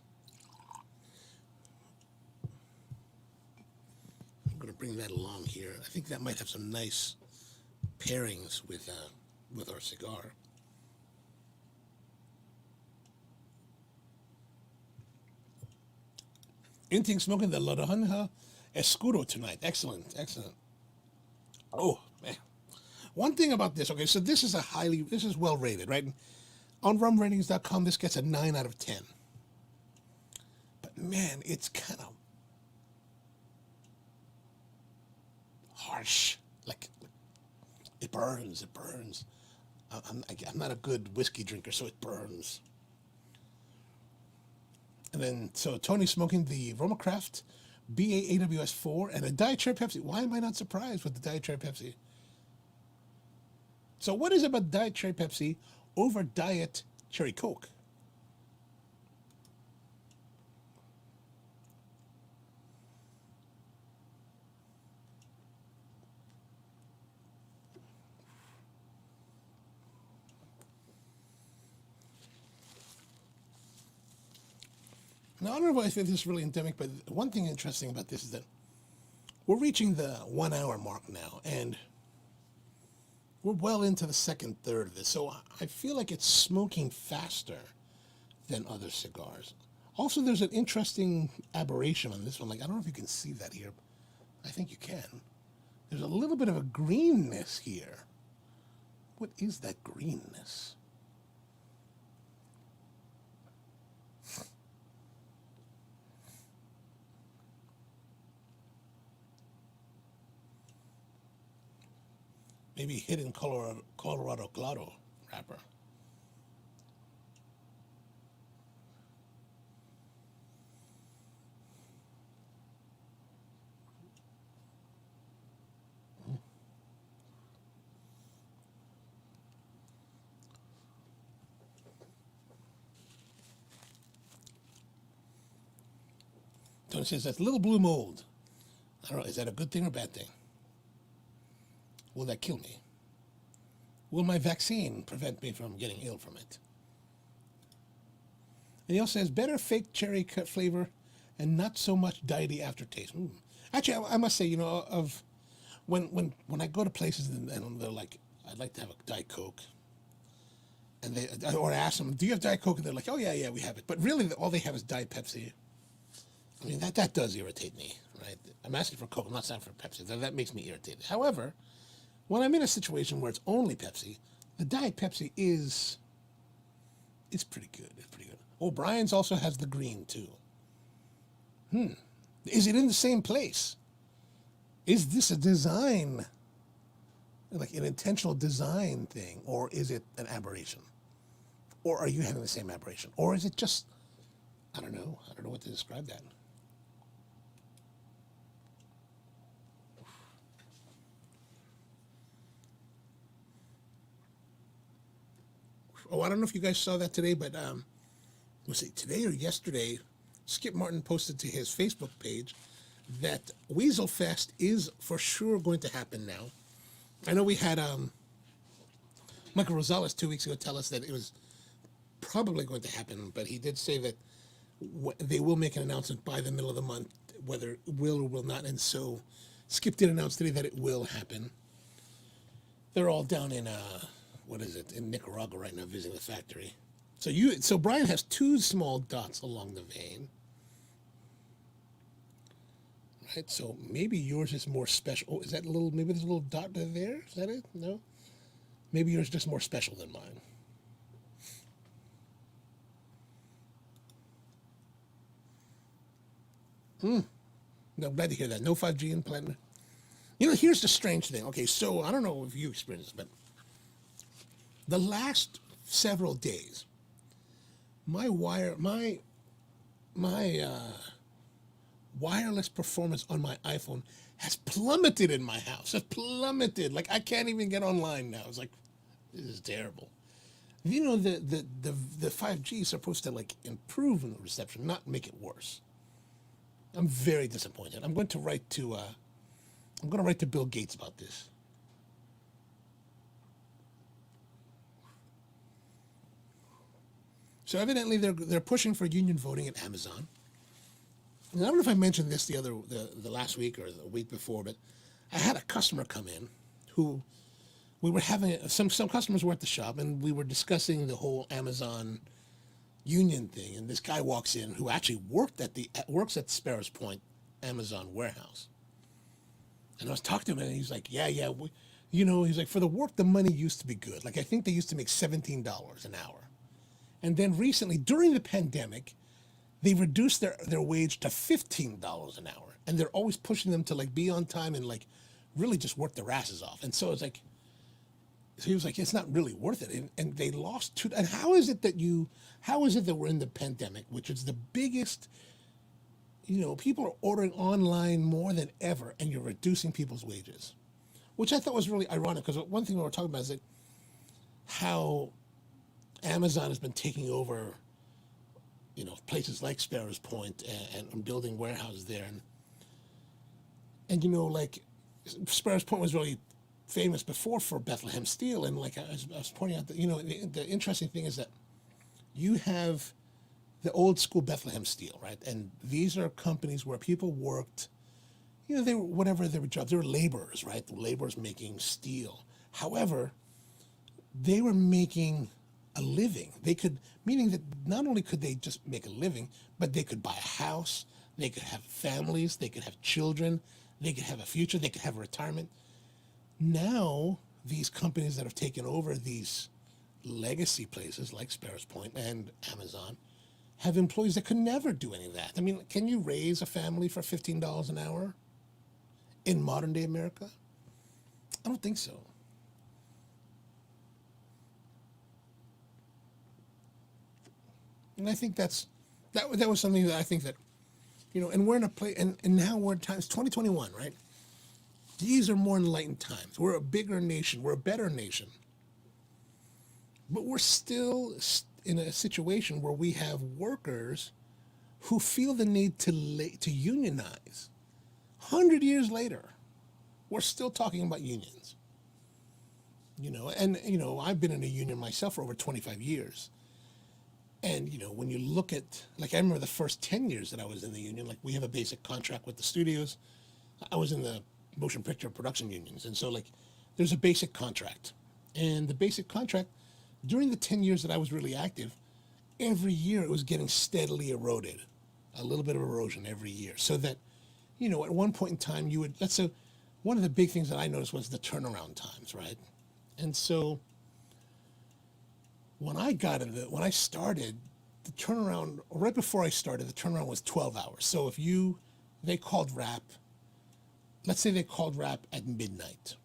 I'm going to bring that along here. I think that might have some nice pairings with our cigar. Anything smoking the Laranja Escuro tonight. Excellent. Oh, man. One thing about this, okay, so this is well rated, right? On rumratings.com, this gets a 9 out of 10. But man, it's kind of harsh. Like, it burns. I'm not a good whiskey drinker, so it burns. And then, so Tony's smoking the Romacraft BA-AWS 4 and a Diet Cherry Pepsi. Why am I not surprised with the Diet Cherry Pepsi? So what is it about Diet Cherry Pepsi over Diet Cherry Coke? Now, I don't know if this is really endemic, but one thing interesting about this is that we're reaching the 1 hour mark now, and we're well into the second third of this. So I feel like it's smoking faster than other cigars. Also, there's an interesting aberration on this one. Like, I don't know if you can see that here. I think you can. There's a little bit of a greenness here. What is that greenness? Maybe hidden Colorado Claro wrapper. Tony says that's little blue mold. I don't know, is that a good thing or a bad thing? Will that kill me? Will my vaccine prevent me from getting ill from it? And he also says better fake cherry cut flavor and not so much diety aftertaste. Actually, I must say, of when I go to places and they're like, I'd like to have a Diet Coke, And or I ask them, do you have Diet Coke? And they're like, oh yeah, we have it. But really, all they have is Diet Pepsi. I mean, that does irritate me, right? I'm asking for Coke. I'm not asking for Pepsi. That makes me irritated. However, when I'm in a situation where it's only Pepsi, the Diet Pepsi is it's pretty good. It's pretty good. Oh, Brian's also has the green too. Is it in the same place? Is this a design, like an intentional design thing, or is it an aberration? Or are you having the same aberration? Or is it just, I don't know what to describe that. Oh, I don't know if you guys saw that today, but was it today or yesterday? Skip Martin posted to his Facebook page that Weasel Fest is for sure going to happen now. I know we had Michael Rosales 2 weeks ago tell us that it was probably going to happen, but he did say that they will make an announcement by the middle of the month, whether it will or will not. And so Skip did announce today that it will happen. They're all down in in Nicaragua right now, visiting the factory. So Brian has two small dots along the vein. Right, so maybe yours is more special. Oh, is that maybe there's a little dot there? Is that it? No? Maybe yours is just more special than mine. No, I'm glad to hear that. No 5G in Platinum. Here's the strange thing. Okay, so I don't know if you experienced this, but the last several days, my wireless performance on my iPhone has plummeted in my house. It's plummeted. Like, I can't even get online now. It's like, this is terrible. The 5G is supposed to like improve in the reception, not make it worse. I'm very disappointed. I'm going to write to Bill Gates about this. So evidently they're pushing for union voting at Amazon. And I don't know if I mentioned this the last week or the week before, but I had a customer come in who we were having some customers were at the shop and we were discussing the whole Amazon union thing. And this guy walks in who actually works at Sparrows Point Amazon warehouse. And I was talking to him and he's like, yeah, he's like, for the work, the money used to be good. Like, I think they used to make $17 an hour. And then recently, during the pandemic, they reduced their wage to $15 an hour. And they're always pushing them to like be on time and like really just work their asses off. And so it's like, so he was like, it's not really worth it. And they lost two. And how is it that we're in the pandemic, which is the biggest, people are ordering online more than ever and you're reducing people's wages, which I thought was really ironic because one thing we were talking about is that how Amazon has been taking over, places like Sparrows Point and building warehouses there. And like Sparrows Point was really famous before for Bethlehem Steel. And like I was pointing out that, the interesting thing is that you have the old school Bethlehem Steel, right? And these are companies where people worked, they were, whatever their jobs, they were laborers, right? The laborers making steel. However, they were making a living. Meaning that not only could they just make a living, but they could buy a house, they could have families, they could have children, they could have a future, they could have a retirement. Now, these companies that have taken over these legacy places like Sparrows Point and Amazon have employees that could never do any of that. I mean, can you raise a family for $15 an hour in modern day America? I don't think so. And I think that was something that I think that, and we're in a place, and now we're in times 2021, right? These are more enlightened times. We're a bigger nation. We're a better nation. But we're still in a situation where we have workers who feel the need to unionize. 100 years later, we're still talking about unions. I've been in a union myself for over 25 years. And, when you look at, like, I remember the first 10 years that I was in the union, like, we have a basic contract with the studios. I was in the motion picture production unions. And so, like, there's a basic contract. And the basic contract during the 10 years that I was really active, every year it was getting steadily eroded, a little bit of erosion every year. So that, at one point in time, you would, let's say, one of the big things that I noticed was the turnaround times, right? And so when I started, the turnaround, right before I started, the turnaround was 12 hours. So if they called wrap, let's say they called wrap at midnight,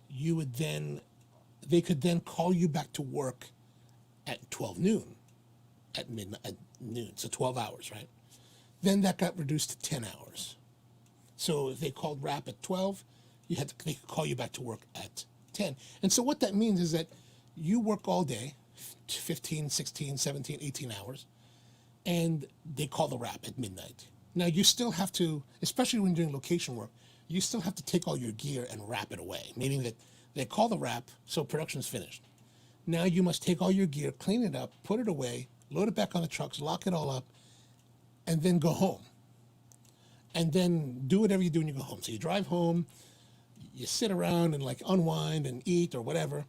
they could then call you back to work at 12 noon, at midnight, at noon, so 12 hours, right? Then that got reduced to 10 hours. So if they called wrap at 12, they could call you back to work at 10. And so what that means is that you work all day, 15, 16, 17, 18 hours, and they call the wrap at midnight. Now you still have to, especially when you're doing location work, you still have to take all your gear and wrap it away, meaning that they call the wrap, so production's finished. Now you must take all your gear, clean it up, put it away, load it back on the trucks, lock it all up, and then go home. And then do whatever you do when you go home. So you drive home, you sit around and like unwind and eat or whatever,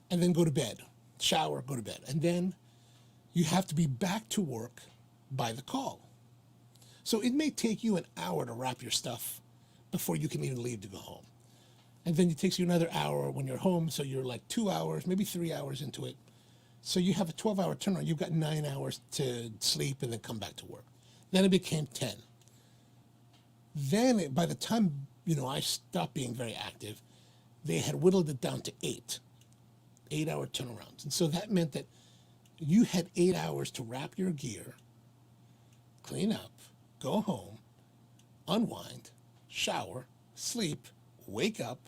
and then go to bed, shower, go to bed. And then you have to be back to work by the call. So it may take you an hour to wrap your stuff before you can even leave to go home. And then it takes you another hour when you're home, so you're like 2 hours, maybe 3 hours into it. So you have a 12-hour turnaround. You've got 9 hours to sleep and then come back to work. Then it became 10. Then by the time, I stopped being very active, they had whittled it down to 8-hour turnarounds. And so that meant that you had 8 hours to wrap your gear, clean up, go home, unwind, shower, sleep, wake up,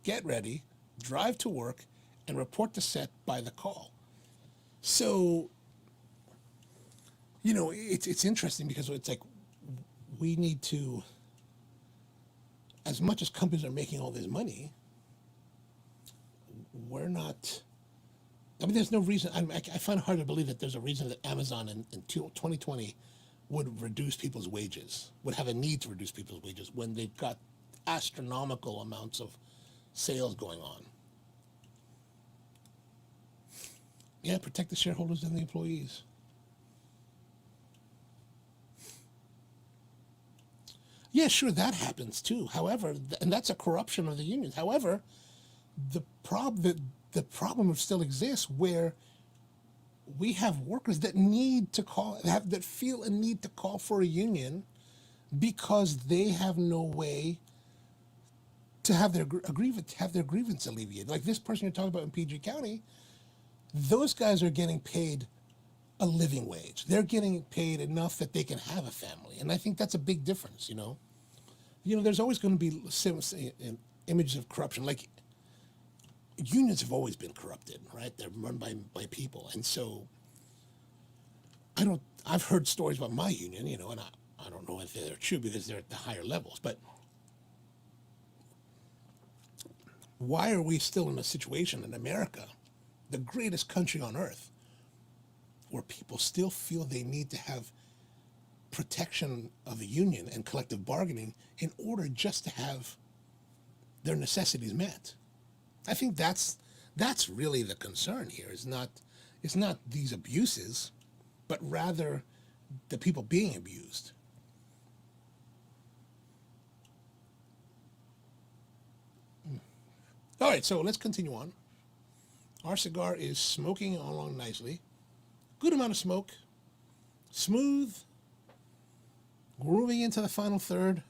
get ready, drive to work, and report to set by the call. So, it's interesting because it's like we need to, as much as companies are making all this money, we're not, there's no reason, I find it hard to believe that there's a reason that Amazon in 2020 would reduce people's wages, would have a need to reduce people's wages when they've got astronomical amounts of sales going on. Yeah, protect the shareholders and the employees. Yeah, sure, that happens too. However, and that's a corruption of the unions. However, the problem still exists where we have workers that that feel a need to call for a union because they have no way to have their grievance alleviated. Like this person you're talking about in PG County, those guys are getting paid a living wage. They're getting paid enough that they can have a family, and I think that's a big difference. There's always going to be images of corruption. Like unions have always been corrupted, right? They're run by people, and so I've heard stories about my union, and I don't know if they're true because they're at the higher levels, but why are we still in a situation in America, the greatest country on earth, where people still feel they need to have protection of a union and collective bargaining in order just to have their necessities met? I think that's really the concern here. It's not these abuses, but rather the people being abused. All right, so let's continue on. Our cigar is smoking along nicely. Good amount of smoke. Smooth. Grooving into the final third.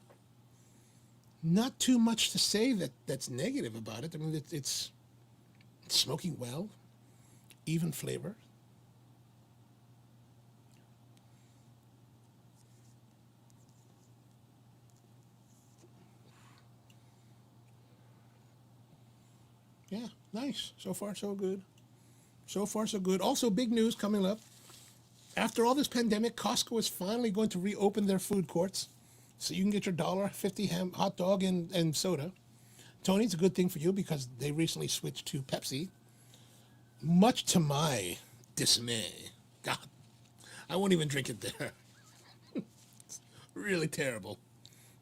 Not too much to say that's negative about it. I mean, it's smoking well. Even flavor. Yeah, nice. So far, so good. So far, so good. Also, big news coming up. After all this pandemic, Costco is finally going to reopen their food courts so you can get your $1.50 hot dog and soda. Tony, it's a good thing for you because they recently switched to Pepsi. Much to my dismay. God, I won't even drink it there. It's really terrible.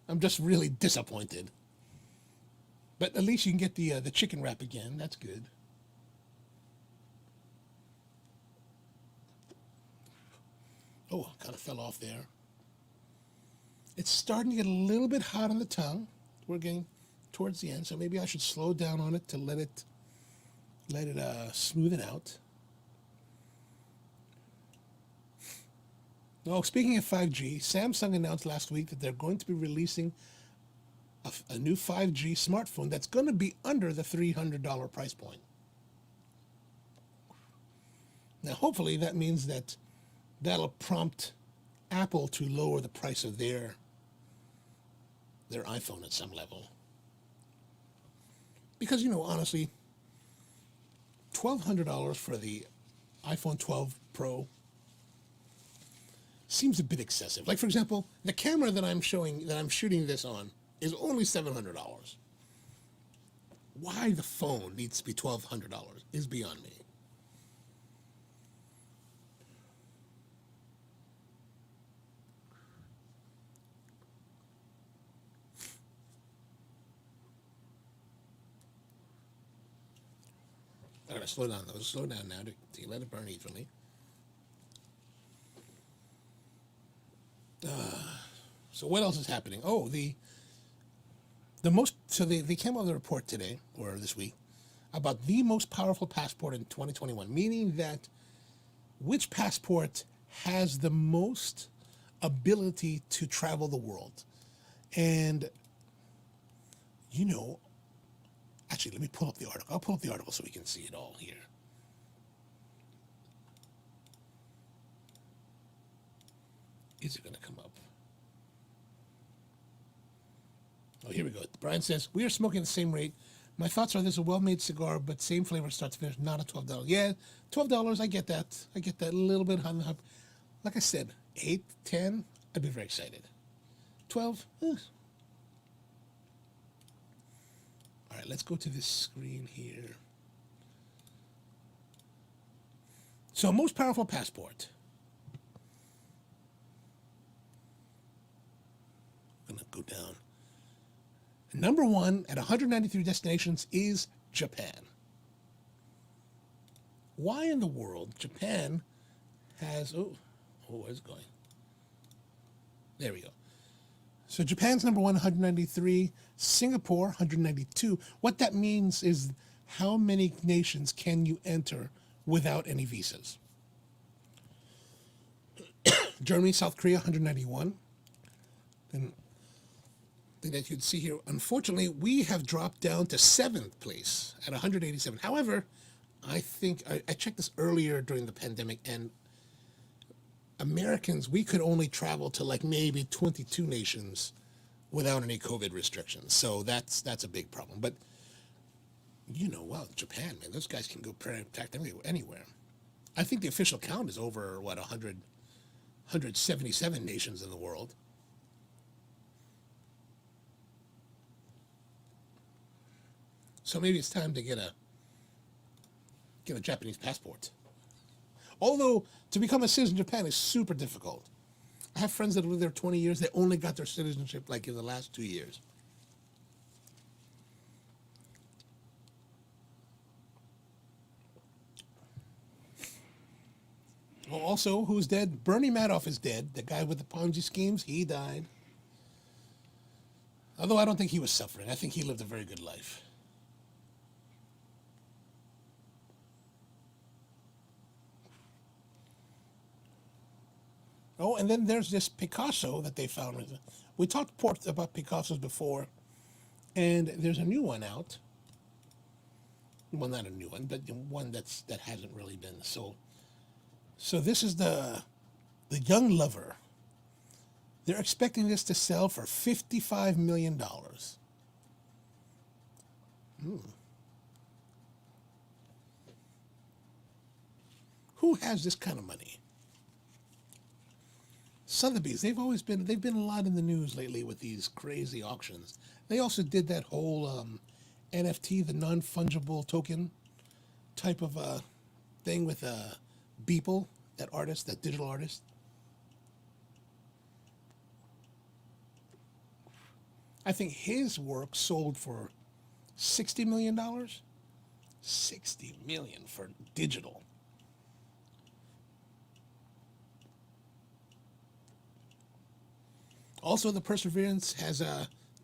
I'm just really disappointed. But at least you can get the chicken wrap again. That's good. Oh, kind of fell off there. It's starting to get a little bit hot on the tongue. We're getting towards the end, so maybe I should slow down on it to let it smooth it out. Oh, speaking of 5G, Samsung announced last week that they're going to be releasing a new 5G smartphone that's going to be under the $300 price point. Now, hopefully that means that that'll prompt Apple to lower the price of their iPhone at some level. Because, honestly, $1,200 for the iPhone 12 Pro seems a bit excessive. Like, for example, the camera that I'm shooting this on is only $700. Why the phone needs to be $1,200 is beyond me. I gotta slow down though. Slow down now to let it burn evenly. So what else is happening? Oh, they came out with a report today or this week about the most powerful passport in 2021, meaning that which passport has the most ability to travel the world. And actually, let me pull up the article. I'll pull up the article so we can see it all here. Is it going to come up? Oh, here we go. Brian says, we are smoking at the same rate. My thoughts are this is a well-made cigar, but same flavor start to finish, not a $12. Yeah, $12, I get that. I get that a little bit on the hub. Like I said, 8, 10, I'd be very excited. 12, All right, let's go to this screen here. So, most powerful passport. I'm going to go down. Number one at 193 destinations is Japan. Why in the world Japan has... where's it going? There we go. So Japan's number one, 193. Singapore, 192. What that means is how many nations can you enter without any visas? Germany, South Korea, 191. And that you'd see here, unfortunately, we have dropped down to 7th place at 187. However, I think I checked this earlier during the pandemic, and Americans, we could only travel to like maybe 22 nations without any COVID restrictions. So that's a big problem. But wow, Japan, man, those guys can go protect anywhere. I think the official count is over 177 nations in the world. So maybe it's time to get a Japanese passport. Although to become a citizen in Japan is super difficult. I have friends that live there 20 years. They only got their citizenship like in the last 2 years. Well, also, who's dead? Bernie Madoff is dead. The guy with the Ponzi schemes, he died. Although I don't think he was suffering. I think he lived a very good life. Oh, and then there's this Picasso that they found. We talked about Picassos before, and there's a new one out. Well, not a new one, but one that hasn't really been sold. So this is the Young Lover. They're expecting this to sell for $55 million. Who has this kind of money? Sotheby's, they've been a lot in the news lately with these crazy auctions. They also did that whole NFT, the non-fungible token type of thing with Beeple, that artist, that digital artist. I think his work sold for $60 million. $60 million for digital. Also, the Perseverance has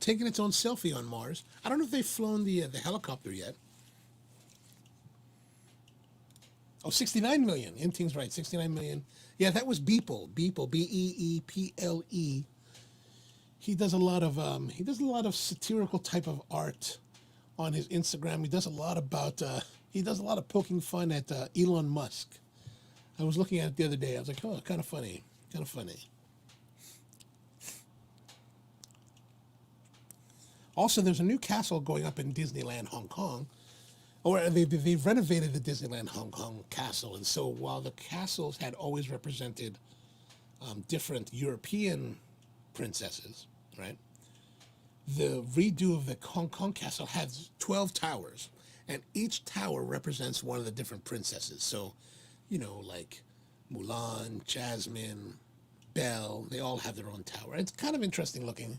taken its own selfie on Mars. I don't know if they've flown the helicopter yet. Oh, 69 million. Inting's right, 69 million. Yeah, that was Beeple. Beeple, Beeple. He does a lot of satirical type of art on his Instagram. He does a lot of poking fun at Elon Musk. I was looking at it the other day. I was like, oh, kind of funny. Also, there's a new castle going up in Disneyland, Hong Kong. Or they've renovated the Disneyland Hong Kong castle. And so while the castles had always represented different European princesses, right? The redo of the Hong Kong castle has 12 towers. And each tower represents one of the different princesses. So, like Mulan, Jasmine, Belle, they all have their own tower. It's kind of interesting looking.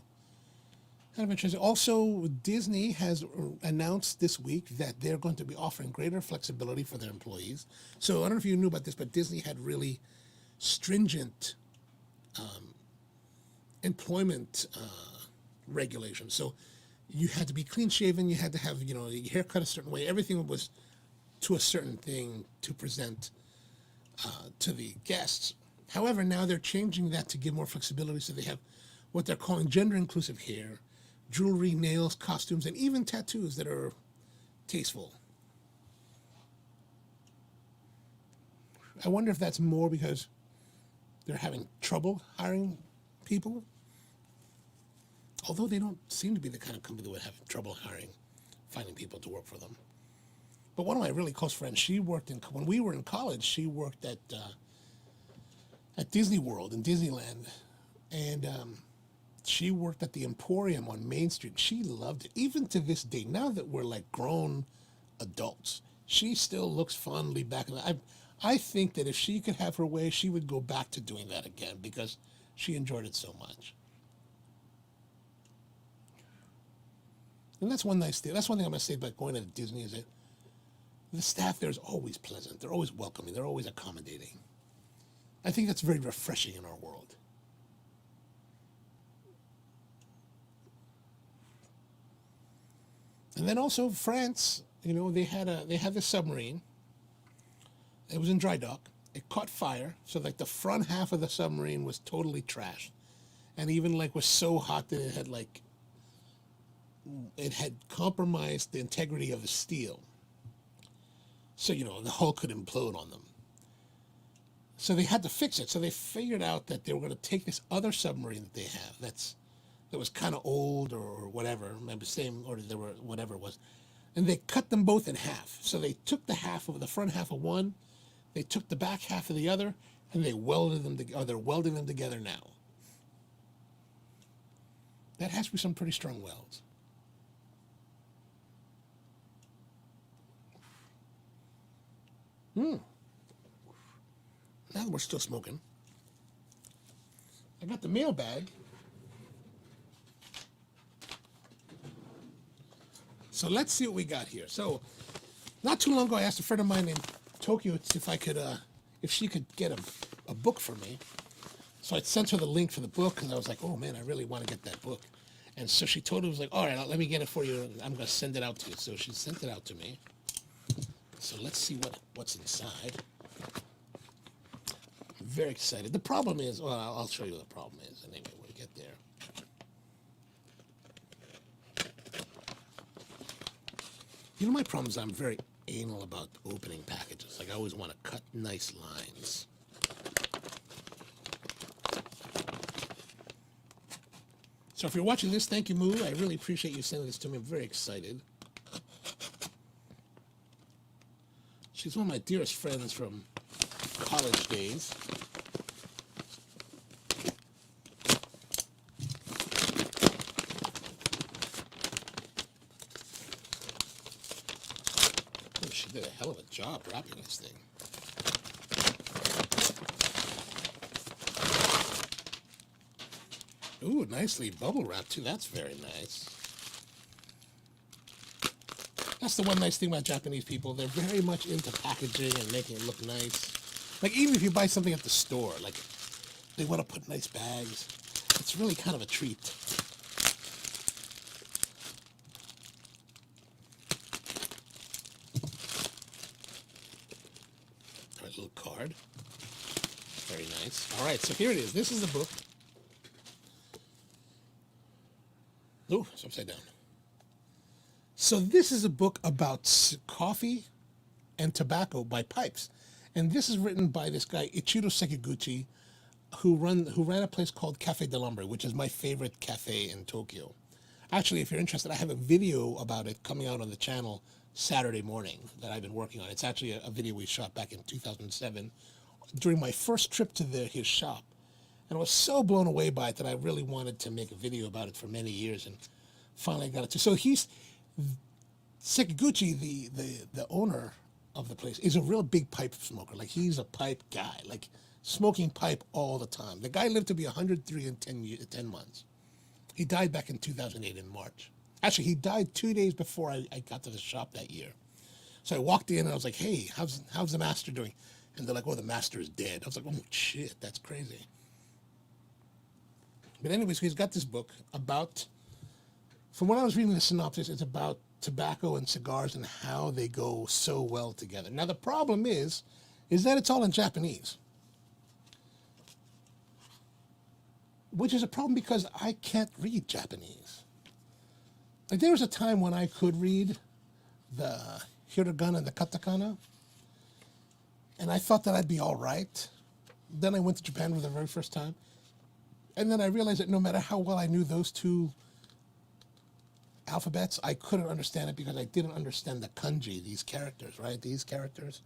Also, Disney has announced this week that they're going to be offering greater flexibility for their employees. So I don't know if you knew about this, but Disney had really stringent employment regulations. So you had to be clean shaven. You had to have, your hair cut a certain way. Everything was to a certain thing to present to the guests. However, now they're changing that to give more flexibility. So they have what they're calling gender inclusive hair, jewelry, nails, costumes, and even tattoos that are tasteful. I wonder if that's more because they're having trouble hiring people. Although they don't seem to be the kind of company that would have trouble finding people to work for them. But one of my really close friends, when we were in college, she worked at Disney World in Disneyland. And she worked at the Emporium on Main Street. She loved it. Even to this day, now that we're like grown adults, she still looks fondly back. I think that if she could have her way, she would go back to doing that again because she enjoyed it so much. And that's one nice thing. That's one thing I'm going to say about going to Disney is that the staff there is always pleasant. They're always welcoming. They're always accommodating. I think that's very refreshing in our world. And then also France, they had this submarine. It was in dry dock. It caught fire, so like the front half of the submarine was totally trashed, and even like was so hot that it had compromised the integrity of the steel. So the hull could implode on them. So they had to fix it. So they figured out that they were going to take this other submarine that they have that was kind of old or whatever, maybe same, or there were whatever it was, and they cut them both in half. So they took the front half of one, they took the back half of the other, and they welded them together. They're welding them together now. That has to be some pretty strong welds. Now that we're still smoking, I got the mailbag. So let's see what we got here. So not too long ago, I asked a friend of mine in Tokyo if she could get a book for me. So I sent her the link for the book, and I was like, oh man, I really want to get that book. And so she totally was like, all right, let me get it for you, and I'm going to send it out to you. So she sent it out to me. So let's see what's inside. I'm very excited. The problem is, well, I'll show you what the problem is anyway when we get there. My problem is I'm very anal about opening packages. Like I always want to cut nice lines. So if you're watching this, thank you, Moo. I really appreciate you sending this to me. I'm very excited. She's one of my dearest friends from college days. Oh, she did a hell of a job wrapping this thing. Ooh, nicely bubble wrapped too. That's very nice. That's the one nice thing about Japanese people. They're very much into packaging and making it look nice. Like even if you buy something at the store, like they want to put nice bags. It's really kind of a treat. All right, little card. Very nice. All right, so here it is. This is the book. Oh, it's upside down. So this is a book about coffee and tobacco by pipes. And this is written by this guy, Ichiro Sekiguchi, who ran a place called Cafe del Hombre, which is my favorite cafe in Tokyo. Actually, if you're interested, I have a video about it coming out on the channel Saturday morning that I've been working on. It's actually a video we shot back in 2007 during my first trip to his shop. And I was so blown away by it that I really wanted to make a video about it for many years, and finally got it to. So he's Sekiguchi, the owner of the place, is a real big pipe smoker. Like, he's a pipe guy, like smoking pipe all the time. The guy lived to be 103 in 10 months. He died back in 2008 in March. Actually, he died 2 days before I got to the shop that year. So I walked in and I was like, hey, how's the master doing? And they're like, oh, the master is dead. I was like, oh, shit, that's crazy. But anyways, he's got this book about, from what I was reading the synopsis, it's about tobacco and cigars and how they go so well together. Now, the problem is that it's all in Japanese. Which is a problem because I can't read Japanese. Like, there was a time when I could read the hiragana and the katakana, and I thought that I'd be all right. Then I went to Japan for the very first time, and then I realized that no matter how well I knew those two alphabets, I couldn't understand it because I didn't understand the kanji, these characters, right? These characters,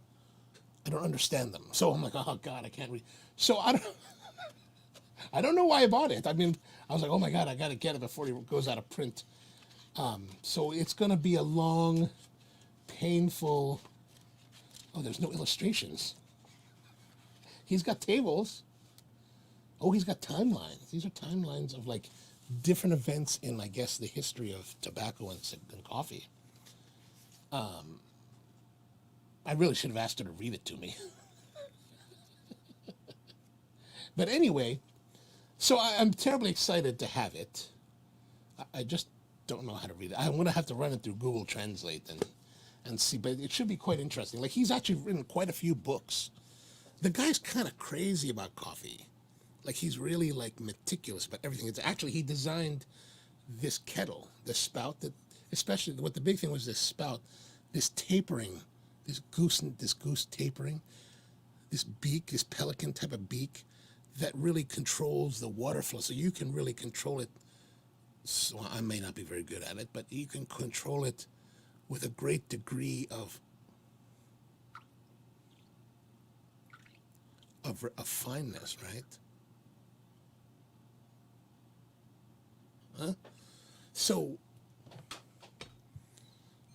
I don't understand them. So I'm like, oh God, I can't read. So I don't know why I bought it. I mean, I was like, oh my God, I got to get it before it goes out of print. So it's going to be a long, painful, oh, there's no illustrations. He's got tables. Oh, he's got timelines. These are timelines of like different events in, I guess, the history of tobacco and coffee. I really should have asked her to read it to me. But anyway, so I'm terribly excited to have it. I just don't know how to read it. I'm going to have to run it through Google Translate and see, but it should be quite interesting. Like, he's actually written quite a few books. The guy's kind of crazy about coffee. Like, he's really, like, meticulous about everything. It's actually, he designed this kettle, this spout, that, especially, what the big thing was this spout, this tapering, this goose tapering, this beak, this pelican type of beak that really controls the water flow. So you can really control it. So I may not be very good at it, but you can control it with a great degree of fineness, right? Huh? So,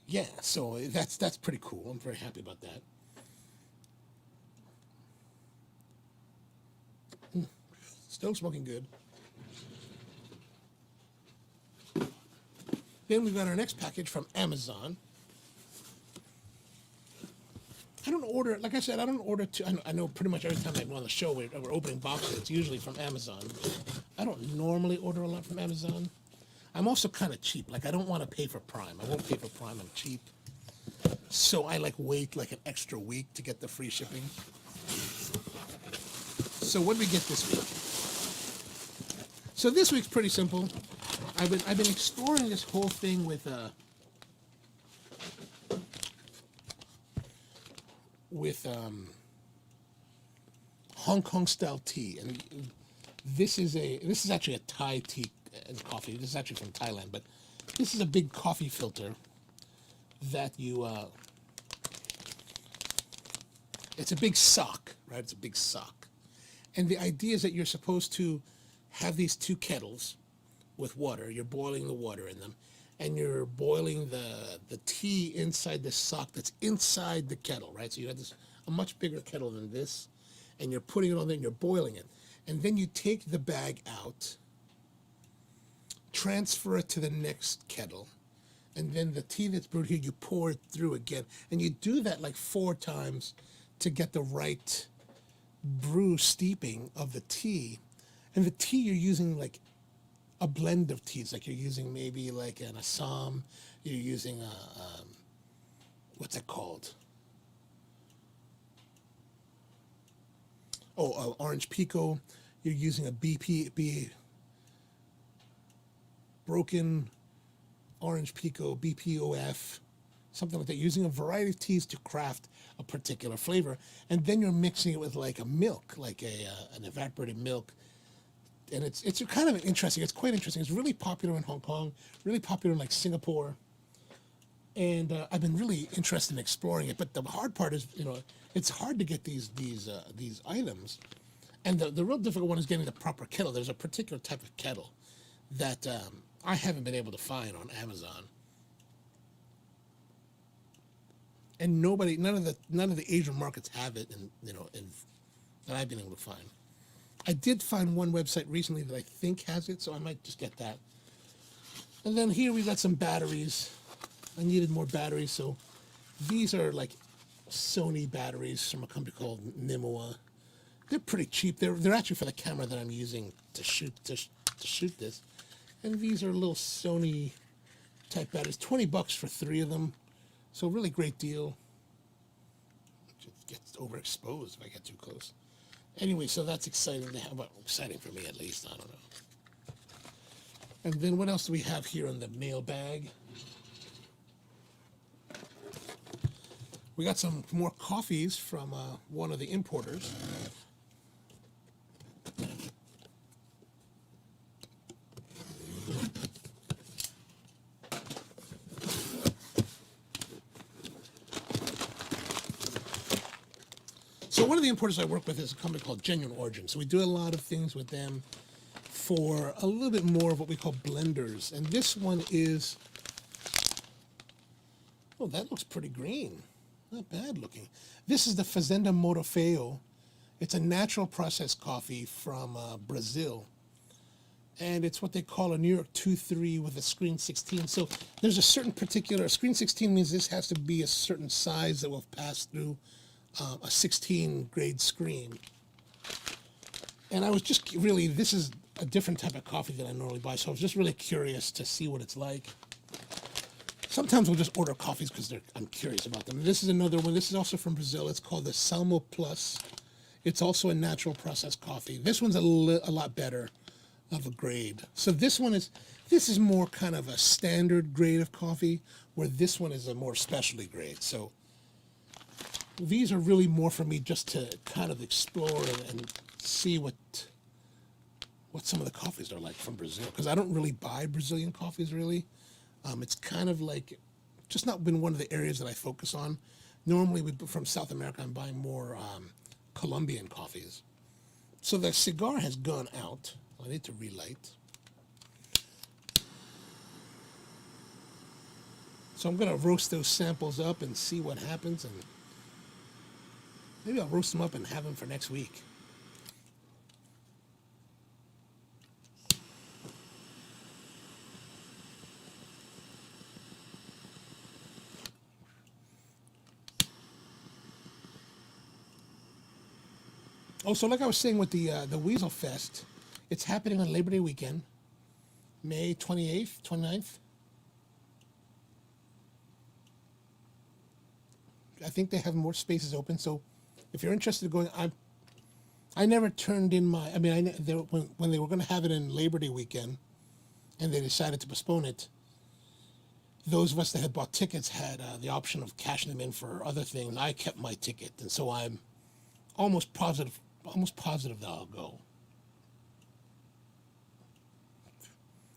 yeah, so that's pretty cool. I'm very happy about that. Still smoking good. Then we've got our next package from Amazon. I don't order, like I said, I don't order I know pretty much every time I go on the show, we're opening boxes, it's usually from Amazon. I don't normally order a lot from Amazon. I'm also kind of cheap. Like, I don't want to pay for Prime. I won't pay for Prime. I'm cheap. So I wait like an extra week to get the free shipping. So what did we get this week? So this week's pretty simple. I've been exploring this whole thing with Hong Kong style tea, and this is actually a Thai tea and coffee. This is actually from Thailand, but this is a big coffee filter that you it's a big sock, right? It's a big sock, and the idea is that you're supposed to have these two kettles with water. You're boiling the water in them, and you're boiling the tea inside the sock that's inside the kettle, right? So you have a much bigger kettle than this, and you're putting it on there and you're boiling it. And then you take the bag out, transfer it to the next kettle, and then the tea that's brewed here, you pour it through again. And you do that like 4 times to get the right brew steeping of the tea. And the tea you're using like a blend of teas, like you're using maybe like an Assam, you're using a, what's it called? Oh, orange pico. You're using a broken orange pico, BPOF, something like that. Using a variety of teas to craft a particular flavor, and then you're mixing it with like a milk, like an evaporated milk, and it's kind of interesting. It's quite interesting. It's really popular in Hong Kong, really popular in like Singapore, and I've been really interested in exploring it. But the hard part is, it's hard to get these items, and the real difficult one is getting the proper kettle. There's a particular type of kettle that I haven't been able to find on Amazon, and none of the Asian markets have it, and that I've been able to find. I did find one website recently that I think has it, so I might just get that. And then here we got some batteries. I needed more batteries, so these are like Sony batteries from a company called Nimoa. They're pretty cheap. They're actually for the camera that I'm using to shoot this. And these are little Sony type batteries. $20 for 3 of them. So really great deal. It gets overexposed if I get too close. Anyway, so that's exciting to have. Well, exciting for me at least. I don't know. And then what else do we have here in the mail bag? We got some more coffees from one of the importers. So one of the importers I work with is a company called Genuine Origin. So we do a lot of things with them for a little bit more of what we call blenders. And this one is, oh, that looks pretty green. Not bad looking. This is the Fazenda Morofeo. It's a natural processed coffee from Brazil. And it's what they call a New York 2-3 with a screen 16. So there's a certain particular, screen 16 means this has to be a certain size that will pass through a 16 grade screen. And I was just really, this is a different type of coffee than I normally buy. So I was just really curious to see what it's like. Sometimes we'll just order coffees because I'm curious about them. This is another one. This is also from Brazil. It's called the Salmo Plus. It's also a natural processed coffee. This one's a lot better of a grade. So this is more kind of a standard grade of coffee, where this one is a more specialty grade. So these are really more for me just to kind of explore and see what some of the coffees are like from Brazil, because I don't really buy Brazilian coffees really. It's kind of like just not been one of the areas that I focus on. Normally from South America, I'm buying more Colombian coffees. So the cigar has gone out. I need to relight. So I'm going to roast those samples up and see what happens, and maybe I'll roast them up and have them for next week. Oh, so like I was saying with the Weasel Fest, it's happening on Labor Day weekend, May 28th, 29th. I think they have more spaces open, so if you're interested in going, I never turned in my, when they were going to have it in Labor Day weekend, and they decided to postpone it, those of us that had bought tickets had the option of cashing them in for other things. I kept my ticket, and so I'm almost positive that I'll go.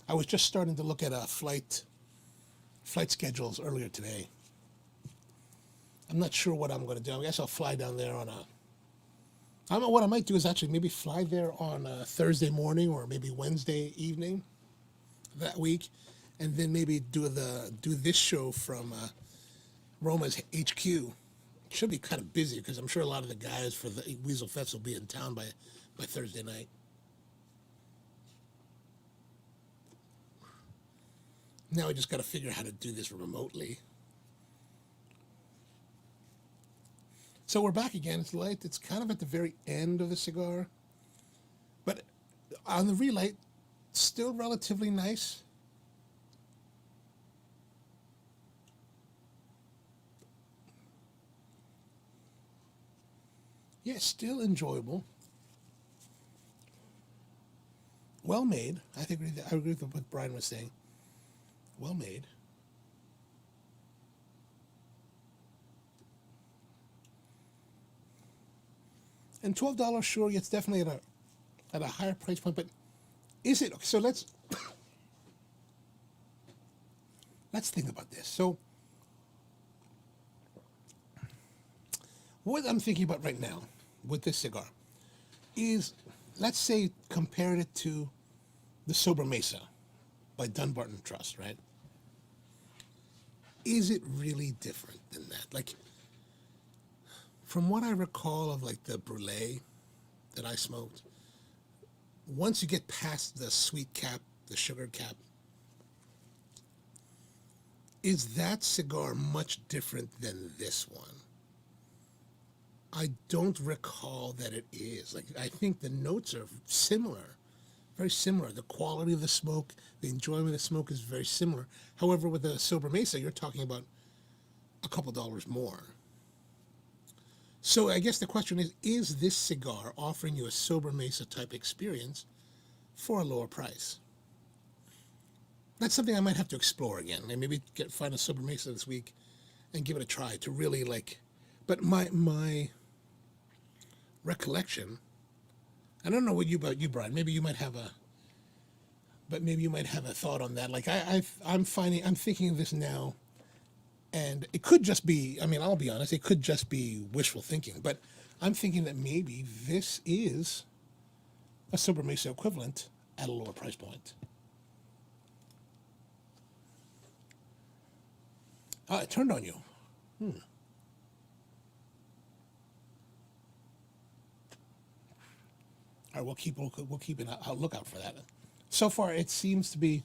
I was just starting to look at flight schedules earlier today. I'm not sure what I'm going to do. I guess I'll fly down there on I don't know what I might do is actually maybe fly there on Thursday morning or maybe Wednesday evening that week, and then maybe do this show from Roma's HQ. It should be kind of busy because I'm sure a lot of the guys for the Weasel Fest will be in town by Thursday night. Now I just got to figure out how to do this remotely. So we're back again. It's light. It's kind of at the very end of the cigar. But on the relight, Still relatively nice. Yeah, still enjoyable. Well made. I agree with what Brian was saying. Well made. And $12, sure, it's definitely at a higher price point, but is it? So let's think about this. So what I'm thinking about right now with this cigar is, let's say, compare it to the Sober Mesa by Dunbarton Trust, right? Is it really different than that? Like, from what I recall of like the brulee that I smoked, once you get past the sweet cap, the sugar cap, is that cigar much different than this one? I don't recall that it is. Like, I think the notes are similar, very similar. The quality of the smoke, the enjoyment of the smoke is very similar. However, with the Sober Mesa, you're talking about a couple dollars more. So I guess the question is this cigar offering you a Sober Mesa type experience for a lower price? That's something I might have to explore again. And maybe find a Sober Mesa this week and give it a try to really like. But my recollection, I don't know about you, Brian. Maybe you might have a thought on that. Like I'm thinking of this now, and it could just be, I mean, I'll be honest, it could just be wishful thinking, but I'm thinking that maybe this is a Sober Mesa equivalent at a lower price point. It turned on you. All right, we'll keep a lookout for that. So far, it seems to be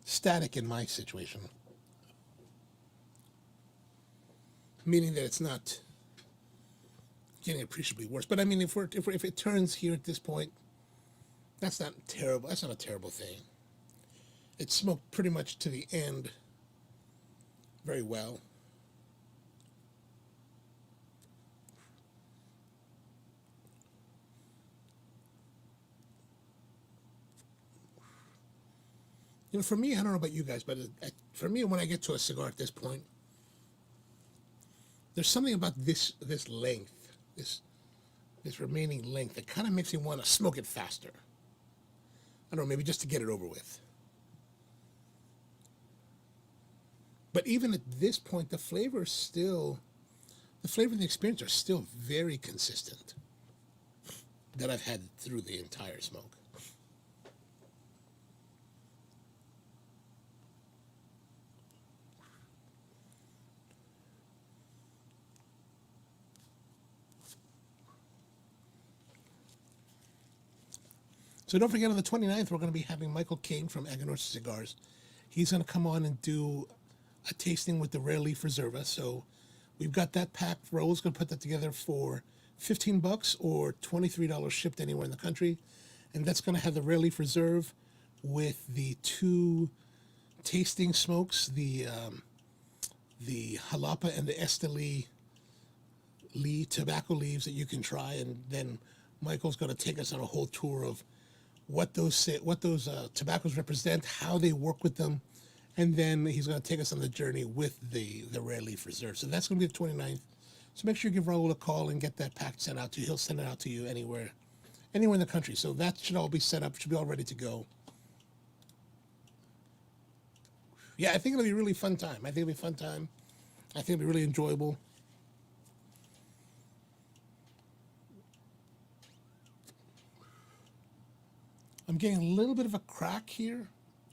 static in my situation, meaning that it's not getting appreciably worse. But I mean, if it turns here at this point, that's not terrible. That's not a terrible thing. It smoked pretty much to the end very well. You know, for me, I don't know about you guys, but for me, when I get to a cigar at this point, there's something about this length, this remaining length that kind of makes me want to smoke it faster. I don't know, maybe just to get it over with. But even at this point, the flavor and the experience are still very consistent that I've had through the entire smoke. So don't forget, on the 29th, we're going to be having Michael King from Aganorsa Cigars. He's going to come on and do a tasting with the Rare Leaf Reserva. So we've got that packed. Raul's going to put that together for $15 or $23 shipped anywhere in the country. And that's going to have the Rare Leaf Reserve with the two tasting smokes, the Jalapa and the Esteli tobacco leaves that you can try. And then Michael's going to take us on a whole tour of what those tobaccos represent, how they work with them, and then he's going to take us on the journey with the Rare Leaf Reserve. So that's going to be the 29th. So make sure you give Raul a call and get that pack sent out to you. He'll send it out to you anywhere in the country. So that should all be set up, should be all ready to go. Yeah, I think it'll be a really fun time. I think it'll be really enjoyable. I'm getting a little bit of a crack here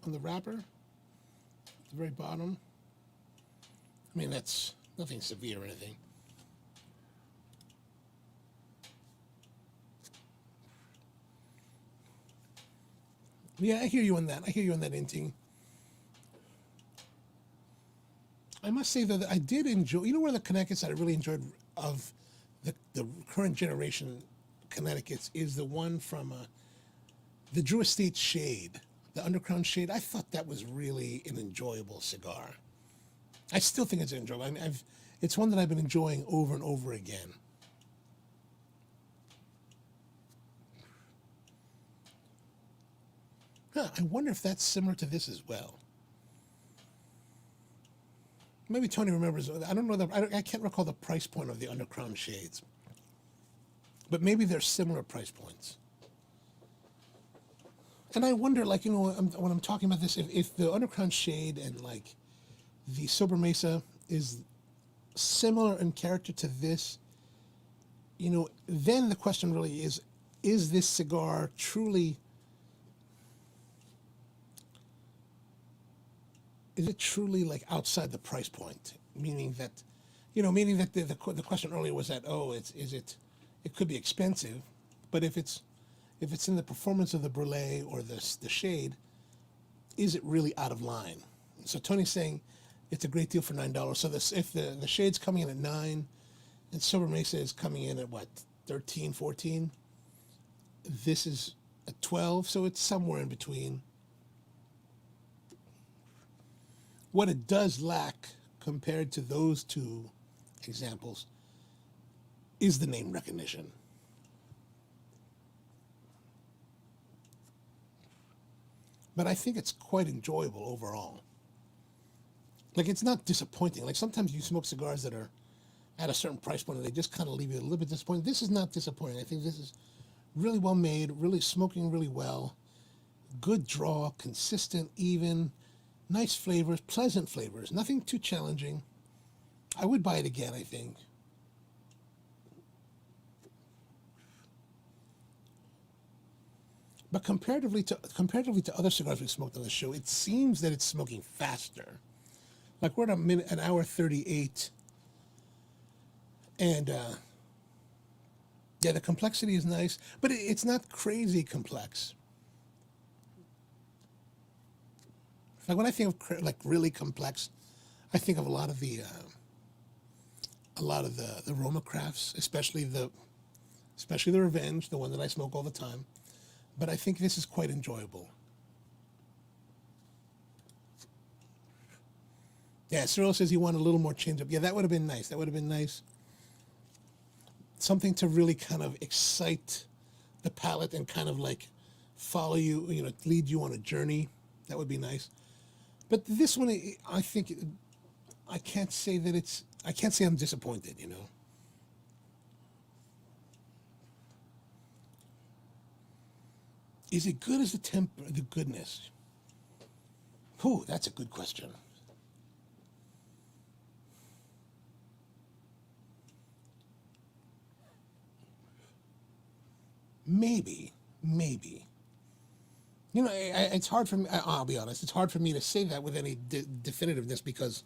on the wrapper, at the very bottom. I mean, that's nothing severe or anything. Yeah, I hear you on that. Inting. I must say, though, that I did enjoy, one of the Connecticut's that I really enjoyed of the current generation Connecticut's is the one from the Drew Estate Shade the Undercrown shade, I thought that was really an enjoyable cigar. I still think it's enjoyable. I mean, it's one that I've been enjoying over and over again. Huh, I wonder if that's similar to this as well. Maybe Tony remembers. I don't know. I can't recall the price point of the Undercrown shades. But maybe they're similar price points. And I wonder, like, you know, when I'm talking about this, if the Undercrown shade and, like, the Sober Mesa is similar in character to this, you know, then the question really is this cigar truly, is it truly, like, outside the price point? Meaning that, you know, the question earlier was that, oh, it could be expensive, but if it's in the performance of the brulee or the shade, is it really out of line? So Tony's saying it's a great deal for $9. So if the shade's coming in at $9 and Sober Mesa is coming in at what, 13, 14? This is at 12, so it's somewhere in between. What it does lack compared to those two examples is the name recognition. But I think it's quite enjoyable overall. Like, it's not disappointing. Like, sometimes you smoke cigars that are at a certain price point and they just kind of leave you a little bit disappointed. This is not disappointing. I think this is really well made, really smoking really well. Good draw, consistent, even, nice flavors, pleasant flavors. Nothing too challenging. I would buy it again, I think. But comparatively to other cigars we've smoked on the show, it seems that it's smoking faster. Like, we're at an hour 38, and yeah, the complexity is nice, but it's not crazy complex. Like, when I think of like really complex, I think of a lot of the Roma crafts, especially the Revenge, the one that I smoke all the time. But I think this is quite enjoyable. Yeah, Cyril says he wanted a little more change up. Yeah, that would have been nice. That would have been nice. Something to really kind of excite the palate and kind of like follow you, you know, lead you on a journey. That would be nice. But this one, I think, I can't say I'm disappointed, you know. Is it good as the goodness? Whew, that's a good question. Maybe. You know, it's hard for me, I'll be honest, it's hard for me to say that with any definitiveness because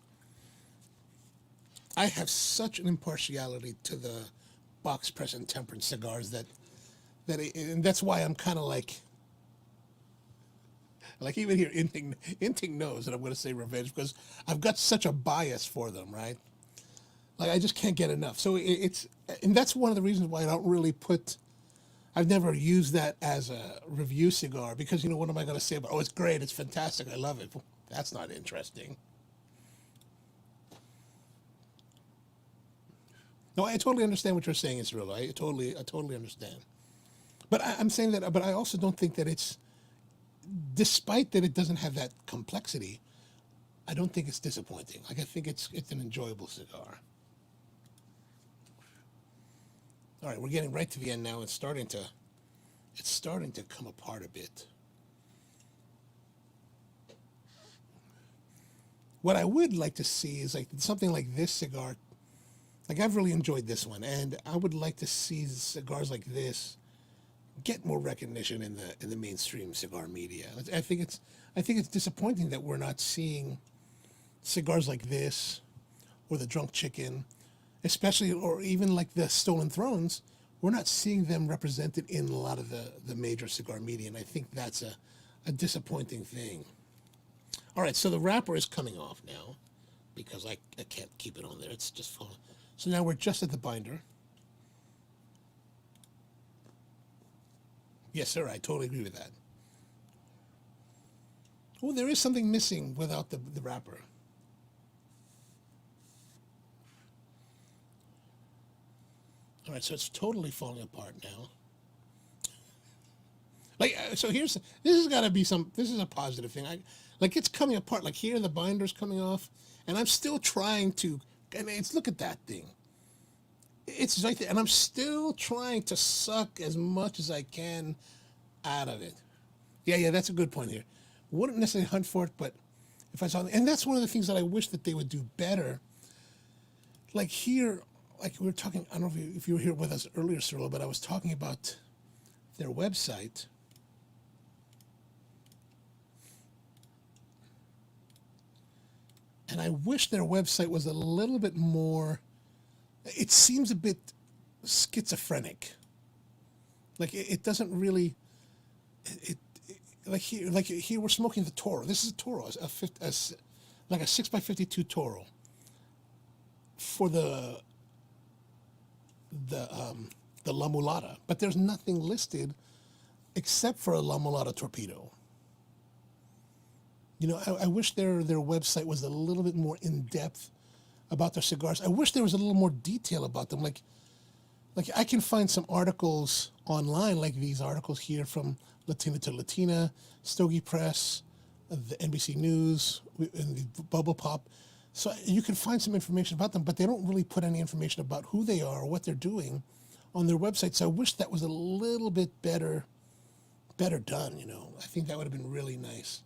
I have such an impartiality to the box press and temperance cigars and that's why I'm kind of like even here, Inting knows that I'm going to say Revenge because I've got such a bias for them, right? Like, I just can't get enough. So and that's one of the reasons why I don't really I've never used that as a review cigar because, you know, what am I going to say about, oh, it's great, it's fantastic, I love it. That's not interesting. No, I totally understand what you're saying, Israel. I totally understand. But I'm saying that, but I also don't think that despite that it doesn't have that complexity, I don't think it's disappointing. Like, I think it's an enjoyable cigar. All right, we're getting right to the end now. It's starting to come apart a bit. What I would like to see is like something like this cigar. Like, I've really enjoyed this one, and I would like to see cigars like this get more recognition in the mainstream cigar media. I think it's disappointing that we're not seeing cigars like this or the Drunk Chicken, especially, or even like the Stolen Thrones. We're not seeing them represented in a lot of the major cigar media, and I think that's a disappointing thing. All right, so the wrapper is coming off now because I can't keep it on there. It's just falling. So now we're just at the binder. Yes, sir, I totally agree with that. Oh, there is something missing without the wrapper. All right, so it's totally falling apart now. Like, so this has got to be this is a positive thing. Like, it's coming apart. Like, here, the binder's coming off, and I'm still trying to, and look at that thing. It's right there, and I'm still trying to suck as much as I can out of it. Yeah, that's a good point here. Wouldn't necessarily hunt for it, but if I saw it, and that's one of the things that I wish that they would do better. Like here, like we were talking, I don't know if you were here with us earlier, Cyril, but I was talking about their website. And I wish their website was a little bit more, it seems a bit schizophrenic. Like it doesn't really, like here we're smoking the Toro. This is a Toro, like a 6x52 Toro for the La Mulata, but there's nothing listed except for a La Mulata torpedo. You know, I wish their website was a little bit more in depth about their cigars. I wish there was a little more detail about them. Like I can find some articles online, like these articles here from Latina to Latina, Stogie Press, the NBC News, and the Bubble Pop. So you can find some information about them, but they don't really put any information about who they are or what they're doing on their website. So I wish that was a little bit better done, you know. I think that would have been really nice.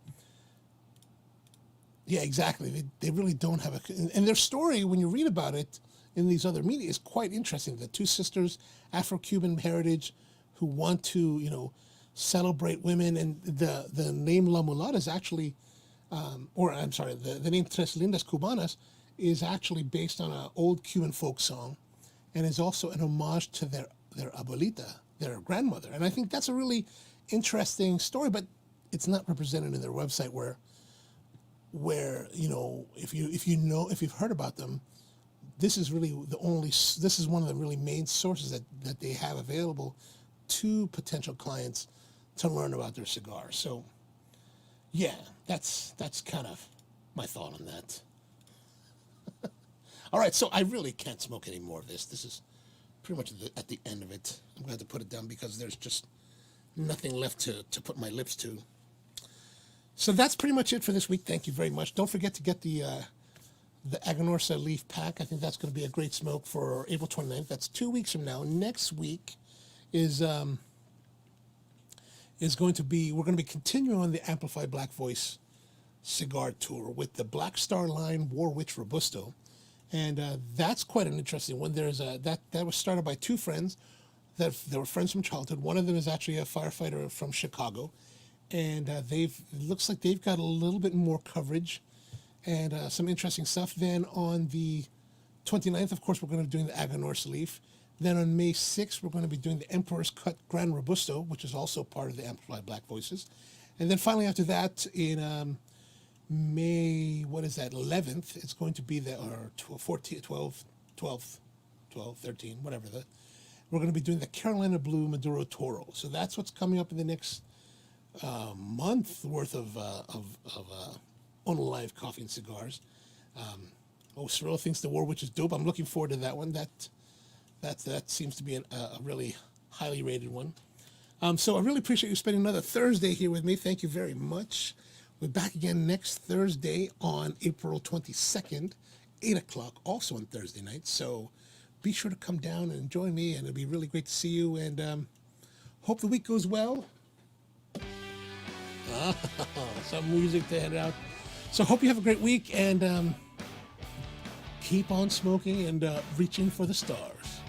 Yeah, exactly. They really don't have and their story, when you read about it in these other media, is quite interesting. The two sisters, Afro-Cuban heritage, who want to, you know, celebrate women, and the name La Mulata is actually, the name Tres Lindas Cubanas is actually based on an old Cuban folk song, and is also an homage to their abuelita, their grandmother. And I think that's a really interesting story, but it's not represented in their website where you know, if you've heard about them, this is really this is one of the really main sources that they have available to potential clients to learn about their cigars. So yeah, that's kind of my thought on that. All right, so I really can't smoke any more of this. This is pretty much at the end of it. I'm going to have to put it down because there's just nothing left to put my lips to. So that's pretty much it for this week. Thank you very much. Don't forget to get the Aganorsa leaf pack. I think that's going to be a great smoke for April 29th. That's 2 weeks from now. Next week is going to be, we're going to be continuing on the Amplified Black Voice cigar tour with the Black Star line War Witch Robusto. And that's quite an interesting one. There's that was started by two friends that they were friends from childhood. One of them is actually a firefighter from Chicago. And it looks like they've got a little bit more coverage and some interesting stuff. Then on the 29th, of course, we're going to be doing the Aganorsa leaf. Then on May 6th, we're going to be doing the Emperor's Cut Grand Robusto, which is also part of the Amplified Black Voices. And then finally after that, in May, 11th, it's going to be or 12th, 13, whatever. We're going to be doing the Carolina Blue Maduro Toro. So that's what's coming up in the next month worth of OnoLive coffee and cigars. Cyril thinks the War Witch is dope. I'm looking forward to that one. That seems to be a really highly rated one. So I really appreciate you spending another Thursday here with me. Thank you very much. We're back again next Thursday on April 22nd, 8 o'clock, also on Thursday night. So be sure to come down and join me, and it'll be really great to see you. And hope the week goes well. Some music to head out. So hope you have a great week, and keep on smoking and reaching for the stars.